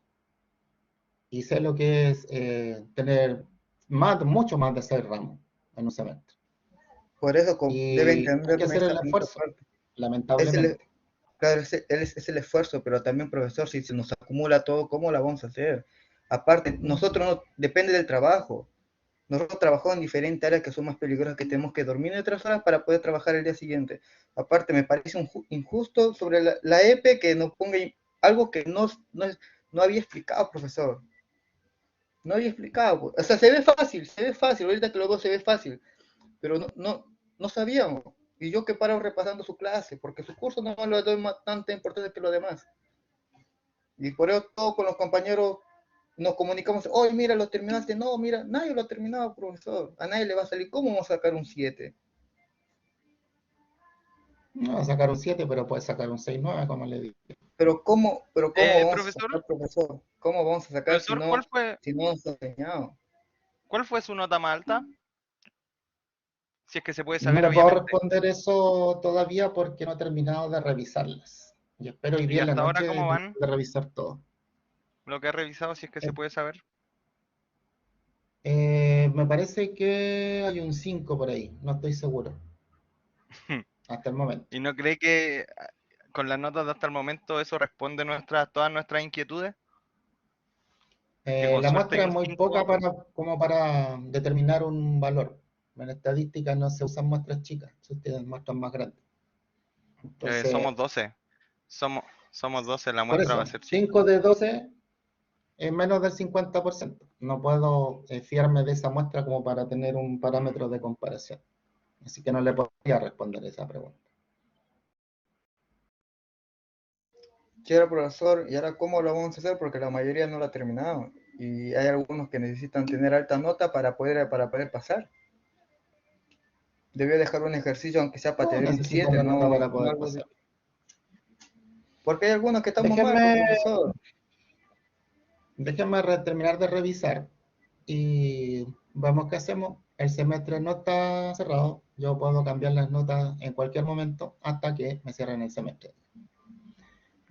Y sé lo que es tener mucho más de 6 ramos en un semestre. Por eso debe Y hay que entenderme hacer el esta esfuerzo, parte. lamentablemente. Claro, es el esfuerzo, pero también, profesor, si se nos acumula todo, ¿cómo la vamos a hacer? Aparte, nosotros no, depende del trabajo. Nosotros trabajamos en diferentes áreas que son más peligrosas, que tenemos que dormir en otras horas para poder trabajar el día siguiente. Aparte, me parece injusto sobre la EPE que nos ponga algo que no había explicado, profesor. No había explicado. O sea, se ve fácil, ahorita que lo veo se ve fácil, pero no sabíamos. Y yo que paro repasando su clase, porque su curso no le doy tanta importancia que lo demás. Y por eso todos con los compañeros nos comunicamos, oye, mira, lo terminaste. No, mira, nadie lo ha terminado, profesor. A nadie le va a salir. ¿Cómo vamos a sacar un 7? No va a sacar un 7, pero puede sacar un 6,9, como le digo. Pero cómo vamos a Profesor, sacar, profesor? ¿Cómo vamos a sacar si profesor, no, si no nos ha enseñado? ¿cuál fue su nota más alta? Si es que se puede No saber, le puedo obviamente. responder eso todavía porque no he terminado de revisarlas. Y espero hoy ¿Y día en la hasta ahora noche cómo terminar van? de revisar todo. Lo que ha revisado, si es que se puede saber. Me parece que hay un 5 por ahí, no estoy seguro, hasta el momento. ¿Y no cree que con las notas de hasta el momento eso responde todas nuestras inquietudes? Que con La suerte hay muestra es un muy 5. poca como para determinar un valor. En estadística no se usan muestras chicas, se utilizan muestras más grandes. Entonces, Somos 12. Somos 12, la por muestra va a eso, ser chica. 5 de 12 es menos del 50%. No puedo fiarme de esa muestra como para tener un parámetro de comparación. Así que no le podría responder esa pregunta. Quiero, profesor, ¿y ahora cómo lo vamos a hacer? Porque la mayoría no lo ha terminado. Y hay algunos que necesitan tener alta nota para poder pasar. Debió dejar un ejercicio, aunque sea para No tener un necesito 7, una nota no, para no poder algo pasar. Porque hay algunos que estamos mal, pues, Déjenme, profesor. déjenme terminar de revisar y vemos qué hacemos. El semestre no está cerrado. Yo puedo cambiar las notas en cualquier momento hasta que me cierren el semestre.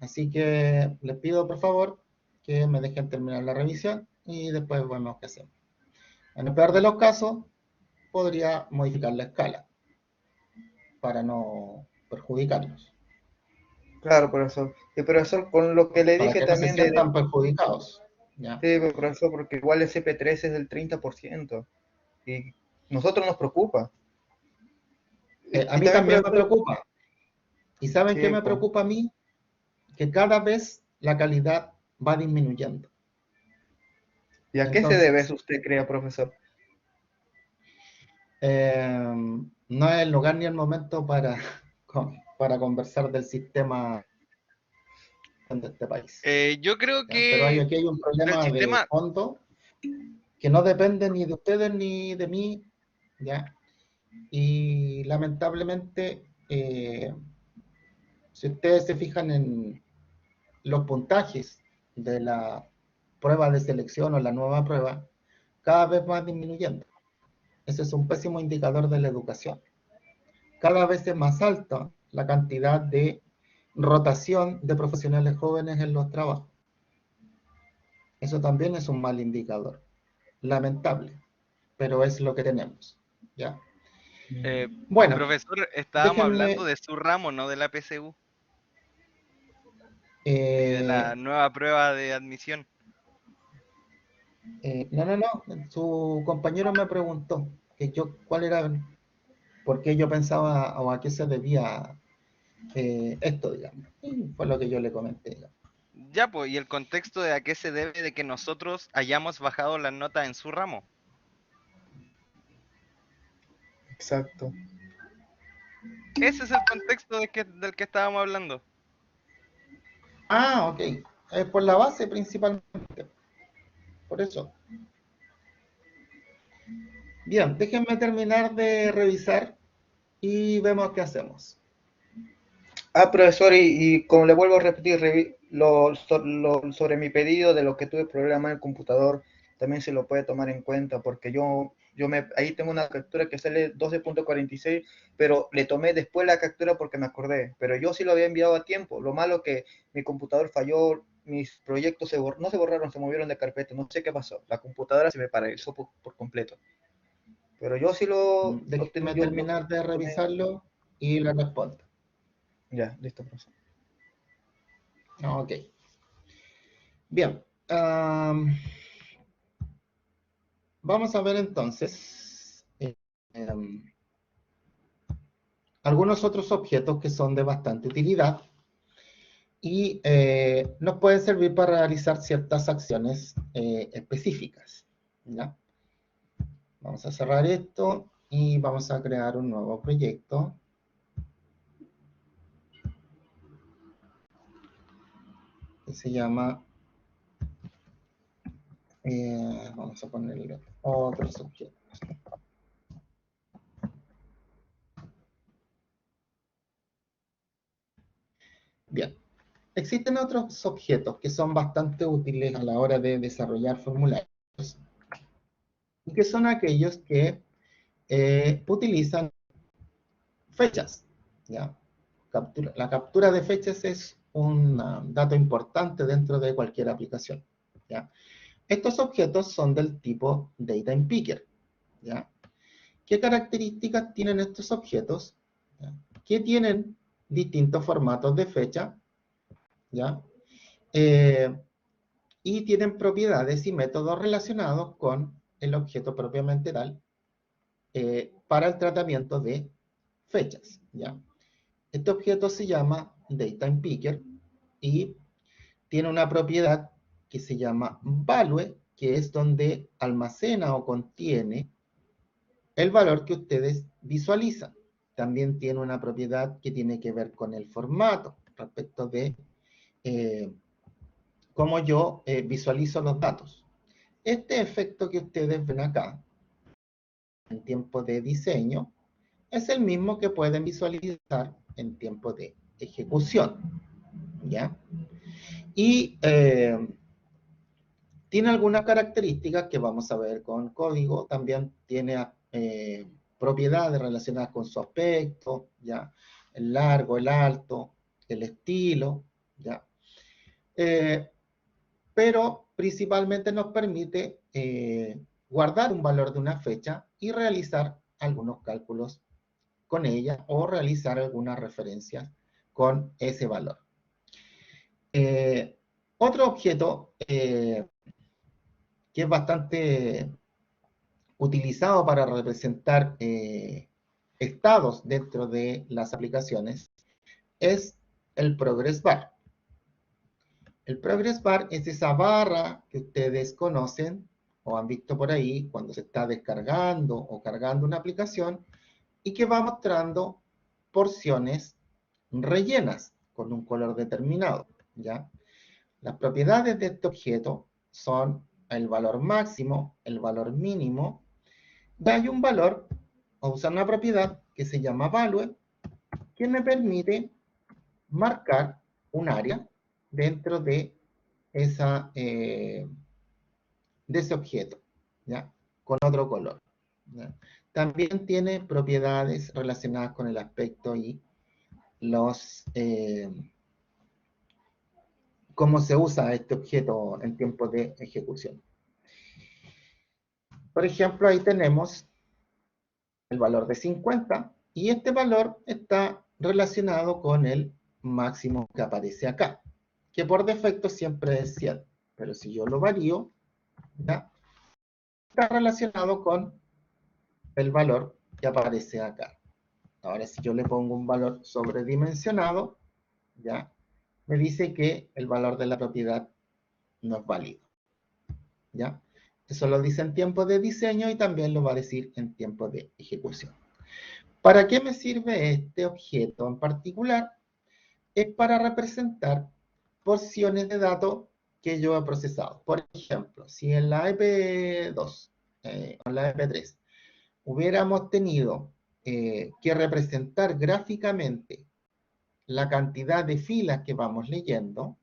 Así que les pido por favor que me dejen terminar la revisión y después vemos qué hacemos. En el peor de los casos, podría modificar la escala para no perjudicarlos, Claro, profesor. Y profesor, con lo que le para dije que no se también sientan perjudicados. ¿Ya? sí, profesor, porque igual el CP3 es del 30%. Y nosotros nos preocupa. A Y mí también, también me profesor, preocupa. ¿Y saben qué sí, me pues. preocupa a mí? Que cada vez la calidad va disminuyendo. ¿Y a qué se debe Entonces, eso usted cree, profesor? no es el lugar ni el momento para conversar del sistema de este país. Yo creo ¿Ya? Pero que aquí hay un el problema de sistema, fondo que no depende ni de ustedes ni de mí, ¿ya? Y lamentablemente, si ustedes se fijan en los puntajes de la prueba de selección o la nueva prueba, cada vez va disminuyendo. Ese es un pésimo indicador de la educación. Cada vez es más alta la cantidad de rotación de profesionales jóvenes en los trabajos. Eso también es un mal indicador. Lamentable, pero es lo que tenemos. ¿Ya? eh, Bueno, profesor, estábamos hablando déjenme... de su ramo, no de la PSU, ni de eh, la nueva prueba de admisión. no, su compañero me preguntó que cuál era, por qué yo pensaba o a qué se debía esto, digamos. Y fue lo que yo le comenté, digamos. Ya, pues, y el contexto de a qué se debe de que nosotros hayamos bajado las notas en su ramo. Exacto. Ese es el contexto del que estábamos hablando. Ah, ok. Por la base principalmente. por eso. Bien, déjenme terminar de revisar y vemos qué hacemos. Profesor, y como le vuelvo a repetir, sobre mi pedido de lo que tuve problema en el computador, también se lo puede tomar en cuenta, porque ahí tengo una captura que sale 12.46, pero le tomé después la captura porque me acordé, pero yo sí lo había enviado a tiempo. Lo malo que mi computador falló, mis proyectos no se borraron, se movieron de carpeta, no sé qué pasó. La computadora se me paralizó por completo. Pero yo sí Déjenme terminar de revisarlo y le respondo. Ya, listo, profesor. Ok. Bien. Vamos a ver entonces algunos otros objetos que son de bastante utilidad y nos pueden servir para realizar ciertas acciones específicas, ¿ya? Vamos a cerrar esto y vamos a crear un nuevo proyecto. Que se llama, vamos a ponerle otros objetos. Bien, existen otros objetos que son bastante útiles a la hora de desarrollar formularios y que son aquellos que utilizan fechas, ¿ya? La captura de fechas es un dato importante dentro de cualquier aplicación, ¿ya? Estos objetos son del tipo DataImPicker, ¿ya? ¿Qué características tienen estos objetos? ¿Ya? Que tienen distintos formatos de fecha, ¿ya? Y tienen propiedades y métodos relacionados con el objeto propiamente tal para el tratamiento de fechas, ¿ya? Este objeto se llama DataImPicker y tiene una propiedad que se llama value, que es donde almacena o contiene el valor que ustedes visualizan. También tiene una propiedad que tiene que ver con el formato, respecto de cómo yo visualizo los datos. Este efecto que ustedes ven acá, en tiempo de diseño, es el mismo que pueden visualizar en tiempo de ejecución, ¿ya? Y tiene algunas características que vamos a ver con código. También tiene propiedades relacionadas con su aspecto, ¿ya? El largo, el alto, el estilo, ¿ya? Pero principalmente nos permite guardar un valor de una fecha y realizar algunos cálculos con ella o realizar algunas referencias con ese valor. Otro objeto que es bastante utilizado para representar estados dentro de las aplicaciones es el Progress Bar. El Progress Bar es esa barra que ustedes conocen o han visto por ahí cuando se está descargando o cargando una aplicación y que va mostrando porciones rellenas con un color determinado, ¿ya? Las propiedades de este objeto son el valor máximo, el valor mínimo, y hay un valor, o usar una propiedad que se llama value, que me permite marcar un área dentro de, de ese objeto, ¿ya? Con otro color, ¿ya? También tiene propiedades relacionadas con el aspecto y los cómo se usa este objeto en tiempo de ejecución. Por ejemplo, ahí tenemos el valor de 50 y este valor está relacionado con el máximo que aparece acá, que por defecto siempre es 100, pero si yo lo varío, ¿ya? Está relacionado con el valor que aparece acá. Ahora, si yo le pongo un valor sobredimensionado, ¿ya? Me dice que el valor de la propiedad no es válido, ¿ya? Eso lo dice en tiempo de diseño y también lo va a decir en tiempo de ejecución. ¿Para qué me sirve este objeto en particular? Es para representar porciones de datos que yo he procesado. Por ejemplo, si en la EP2 o en la EP3 hubiéramos tenido que representar gráficamente la cantidad de filas que vamos leyendo,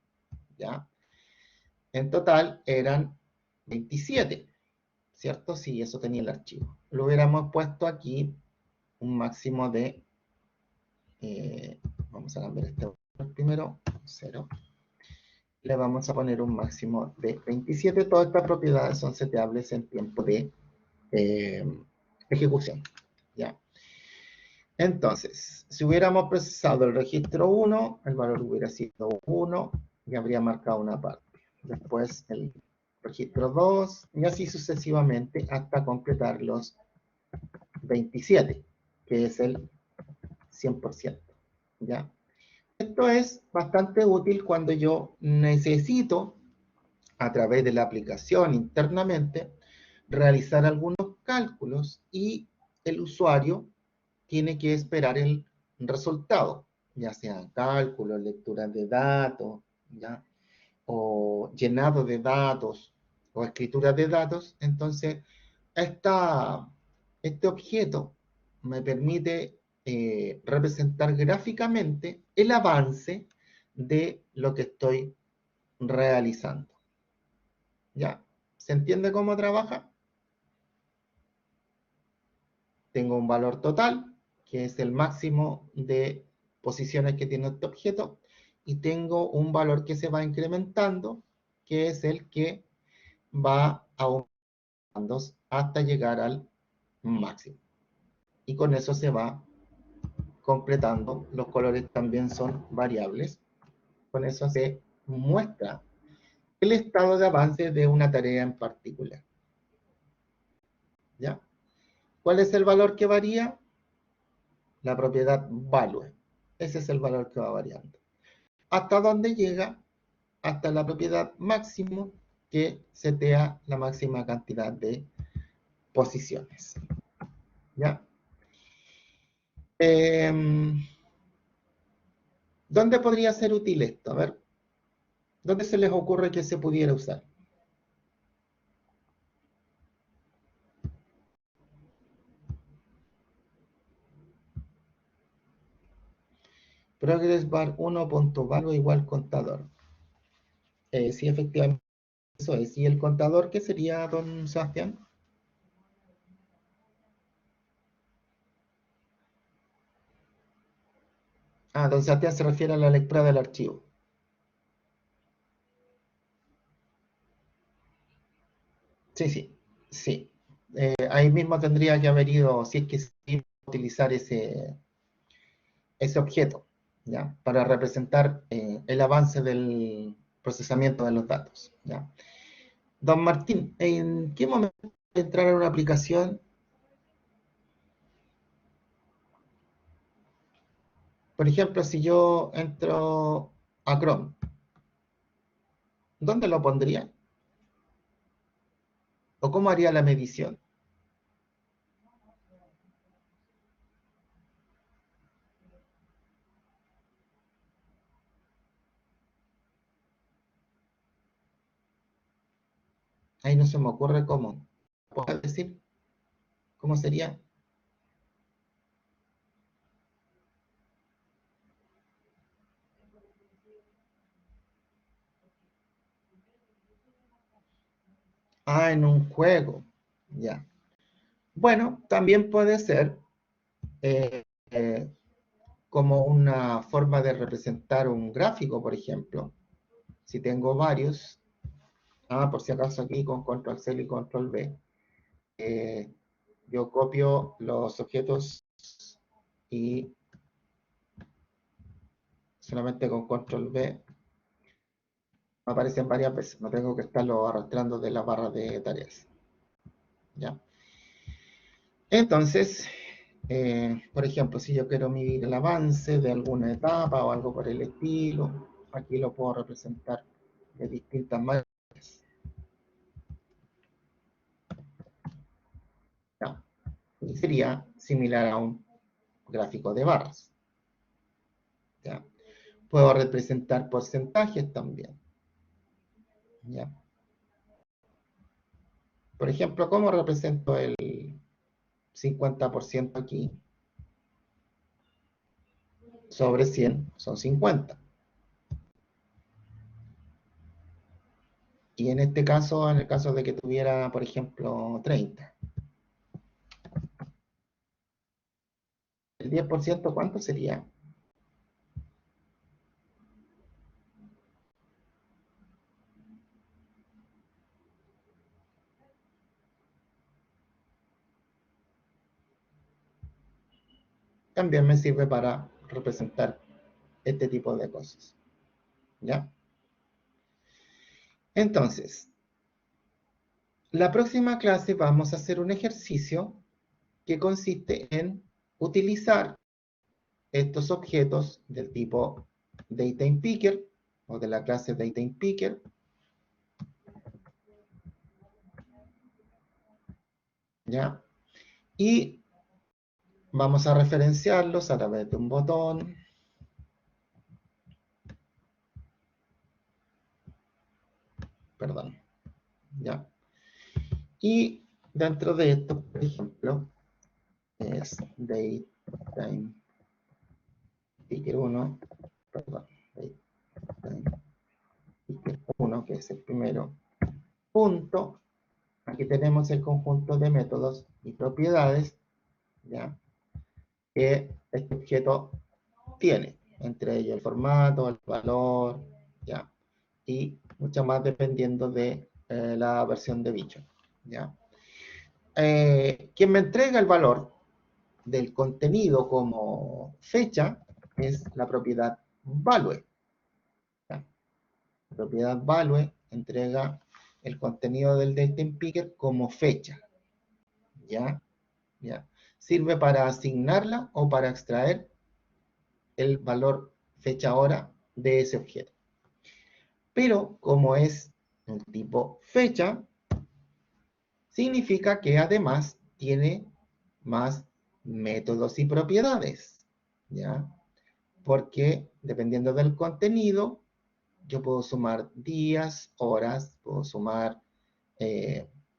¿ya? En total eran 27, ¿cierto? Sí, eso tenía el archivo. Lo hubiéramos puesto aquí un máximo de, vamos a cambiar este primero, 0. Le vamos a poner un máximo de 27. Todas estas propiedades son seteables en tiempo de ejecución, ¿ya? Entonces, si hubiéramos procesado el registro 1, el valor hubiera sido 1 y habría marcado una parte. Después el registro 2 y así sucesivamente hasta completar los 27, que es el 100%, ¿ya? Esto es bastante útil cuando yo necesito, a través de la aplicación internamente, realizar algunos cálculos y el usuario tiene que esperar el resultado, ya sea cálculo, lectura de datos, ¿ya? O llenado de datos, o escritura de datos. Entonces, este objeto me permite representar gráficamente el avance de lo que estoy realizando. ¿Ya? ¿Se entiende cómo trabaja? Tengo un valor total, que es el máximo de posiciones que tiene este objeto, y tengo un valor que se va incrementando, que es el que va aumentando hasta llegar al máximo. Y con eso se va completando. Los colores también son variables. Con eso se muestra el estado de avance de una tarea en particular. ¿Ya? ¿Cuál es el valor que varía? La propiedad value. Ese es el valor que va variando. ¿Hasta dónde llega? Hasta la propiedad máximo, que setea la máxima cantidad de posiciones. ¿Ya? ¿Dónde podría ser útil esto? A ver, ¿dónde se les ocurre que se pudiera usar? Progress bar 1.value igual contador. Sí, efectivamente, eso es. ¿Y el contador qué sería, don Sebastián? Ah, don Sebastián se refiere a la lectura del archivo. Sí, sí, sí. Ahí mismo tendría que haber ido, si es que se iba a utilizar ese objeto, ¿ya? Para representar el avance del procesamiento de los datos, ¿ya? Don Martín, ¿en qué momento entrar a una aplicación? Por ejemplo, si yo entro a Chrome, ¿dónde lo pondría? ¿O cómo haría la medición? Ahí no se me ocurre cómo. ¿Puedo decir cómo sería? Ah, en un juego. Ya. Bueno, también puede ser eh, eh, como una forma de representar un gráfico, por ejemplo. Si tengo varios, por si acaso aquí con control C y control V, yo copio los objetos y solamente con control V aparecen varias veces, no tengo que estarlo arrastrando de la barra de tareas. ¿Ya? Entonces, por ejemplo, si yo quiero medir el avance de alguna etapa o algo por el estilo, aquí lo puedo representar de distintas maneras. ¿Ya? Y sería similar a un gráfico de barras. ¿Ya? Puedo representar porcentajes también. ¿Ya? Por ejemplo, ¿cómo represento el 50% aquí? Sobre 100 son 50. Y en este caso, en el caso de que tuviera, por ejemplo, 30. ¿El 10% cuánto sería? También me sirve para representar este tipo de cosas. ¿Ya? Entonces, la próxima clase vamos a hacer un ejercicio que consiste en utilizar estos objetos del tipo DataInPicker o de la clase DataInPicker. ¿Ya? Y vamos a referenciarlos a través de un botón. Perdón. ¿Ya? Y dentro de esto, por ejemplo, es DataInPicker 1, perdón, DataInPicker 1, que es el primero, punto. Aquí tenemos el conjunto de métodos y propiedades, ¿ya? Que este objeto tiene, entre ellos el formato, el valor, ¿ya? Y mucho más dependiendo de la versión de bicho, ¿ya? Quien me entrega el valor del contenido como fecha es la propiedad value, ¿ya? La propiedad value entrega el contenido del DataInPicker como fecha, ¿ya? ¿Ya? Sirve para asignarla o para extraer el valor fecha hora de ese objeto. Pero como es el tipo fecha, significa que además tiene más métodos y propiedades, ¿ya? Porque dependiendo del contenido, yo puedo sumar días, horas, puedo sumar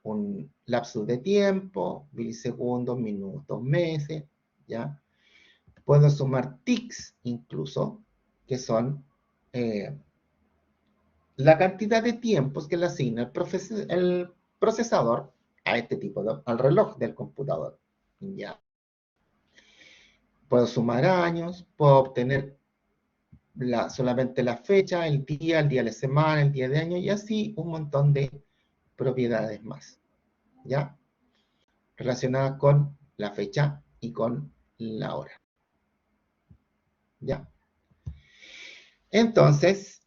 un lapso de tiempo, milisegundos, minutos, meses, ¿ya? Puedo sumar tics incluso, que son la cantidad de tiempos que le asigna el procesador a este tipo al reloj del computador. ¿Ya? Puedo sumar años, puedo obtener solamente la fecha, el día de la semana, el día de año, y así un montón de propiedades más, ¿ya? Relacionadas con la fecha y con la hora, ¿ya? Entonces,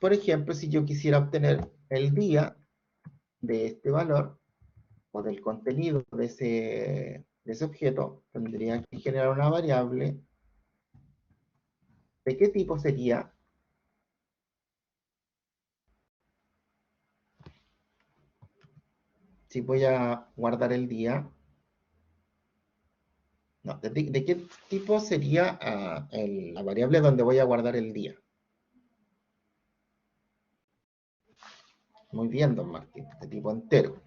por ejemplo, si yo quisiera obtener el día de este valor, o del contenido de ese objeto, tendría que generar una variable. ¿De qué tipo sería? Si voy a guardar el día. No, ¿de qué tipo sería la variable donde voy a guardar el día? Muy bien, don Martín, de tipo entero.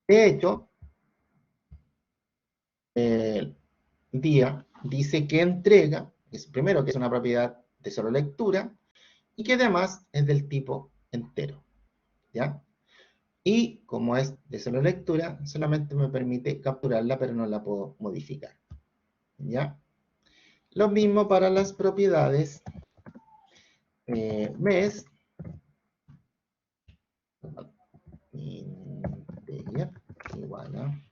De hecho, el día dice que entrega, primero que es una propiedad de solo lectura, y que además es del tipo entero, ¿ya? Y como es de solo lectura, solamente me permite capturarla, pero no la puedo modificar, ¿ya? Lo mismo para las propiedades mes, integer, igual a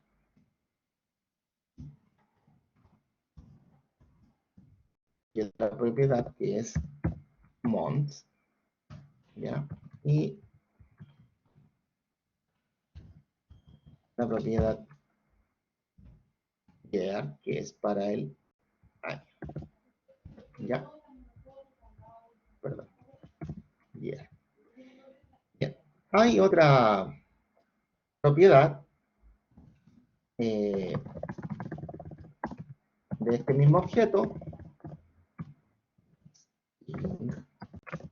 y otra propiedad que es month, ¿ya? Y la propiedad year, que es para el año, ¿ya? Perdón, year. Bien. Hay otra propiedad de este mismo objeto,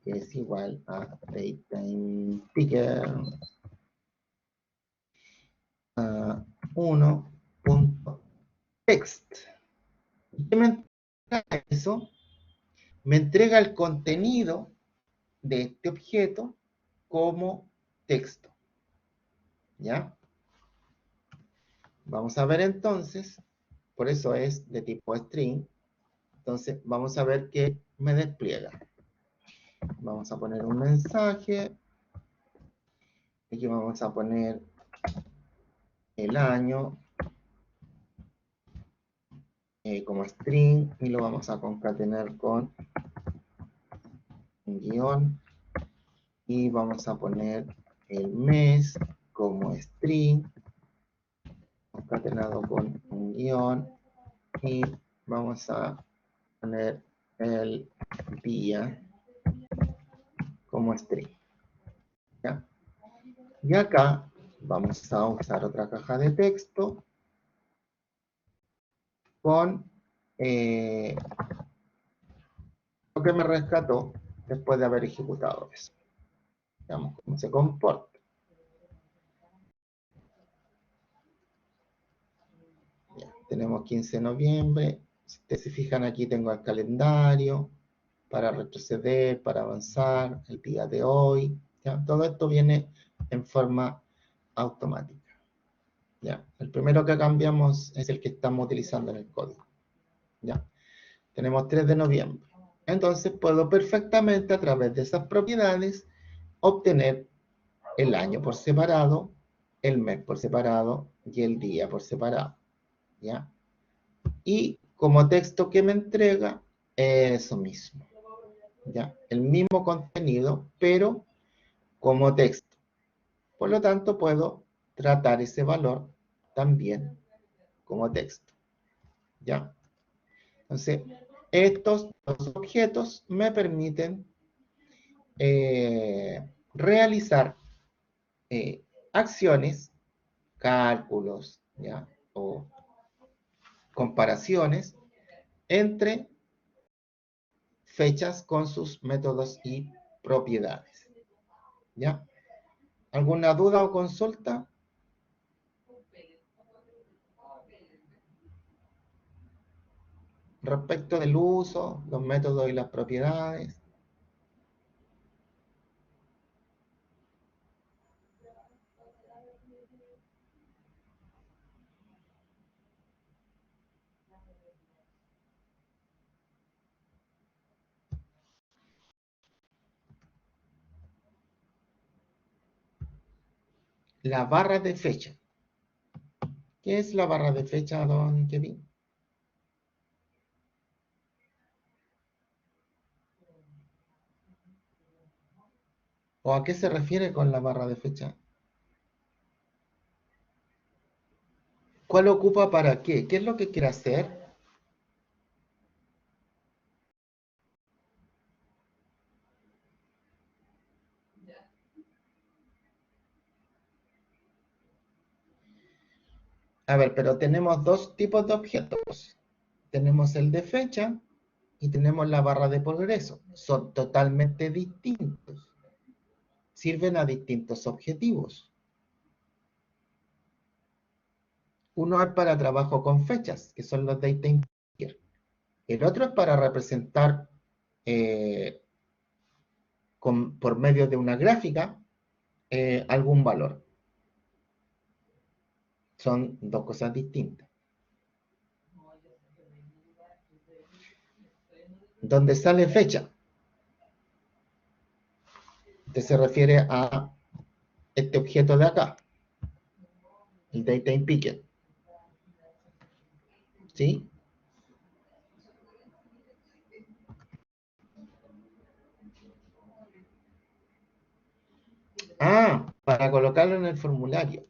que es igual a DateTimePicker 1.text. ¿Qué me entrega eso? Me entrega el contenido de este objeto como texto. ¿Ya? Vamos a ver entonces, por eso es de tipo string. Entonces vamos a ver qué me despliega. Vamos a poner un mensaje. Aquí vamos a poner el año como string y lo vamos a concatenar con un guión y vamos a poner el mes como string concatenado con un guión y vamos a poner el día como string. ¿Ya? Y acá vamos a usar otra caja de texto con lo que me rescató después de haber ejecutado eso. Veamos cómo se comporta. Ya, tenemos 15 de noviembre. Si ustedes se fijan aquí tengo el calendario para retroceder, para avanzar, el día de hoy. ¿Ya? Todo esto viene en forma automática. ¿Ya? El primero que cambiamos es el que estamos utilizando en el código. ¿Ya? Tenemos 3 de noviembre. Entonces puedo perfectamente a través de esas propiedades obtener el año por separado, el mes por separado y el día por separado. ¿Ya? Y como texto que me entrega, eso mismo. ¿Ya? El mismo contenido, pero como texto. Por lo tanto, puedo tratar ese valor también como texto. ¿Ya? Entonces, estos dos objetos me permiten realizar acciones, cálculos, ¿ya? O comparaciones entre fechas con sus métodos y propiedades. ¿Ya? ¿Alguna duda o consulta? Respecto del uso, los métodos y las propiedades. La barra de fecha. ¿Qué es la barra de fecha, don Kevin? ¿O a qué se refiere con la barra de fecha? ¿Cuál ocupa para qué? ¿Qué es lo que quiere hacer? A ver, pero tenemos dos tipos de objetos. Tenemos el de fecha y tenemos la barra de progreso. Son totalmente distintos. Sirven a distintos objetivos. Uno es para trabajo con fechas, que son los date time picker. El otro es para representar por medio de una gráfica algún valor. Son dos cosas distintas. Donde sale fecha, este se refiere a este objeto de acá, el date time picker. ¿Sí? Ah, para colocarlo en el formulario.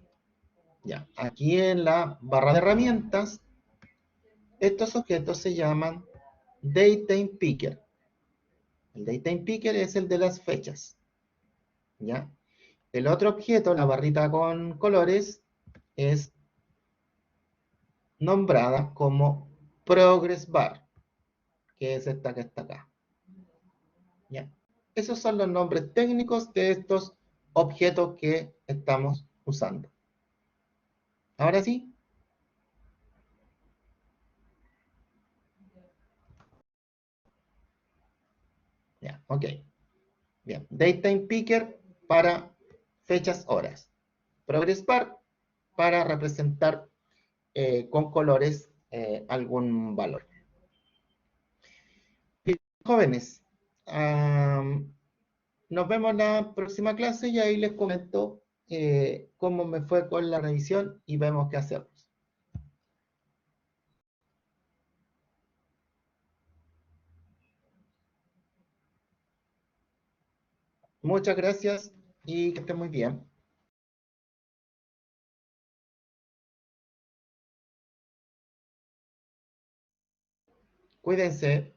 Ya, aquí en la barra de herramientas, estos objetos se llaman DateTimePicker. El DateTimePicker es el de las fechas. ¿Ya? El otro objeto, la barrita con colores, es nombrada como progress bar, que es esta que está acá. ¿Ya? Esos son los nombres técnicos de estos objetos que estamos usando. Ahora sí. Ya, ok. Bien. Datetime picker para fechas, horas. Progress bar para representar con colores algún valor. Bien, jóvenes, nos vemos en la próxima clase y ahí les comento cómo me fue con la revisión y vemos qué hacemos. Muchas gracias y que estén muy bien. Cuídense.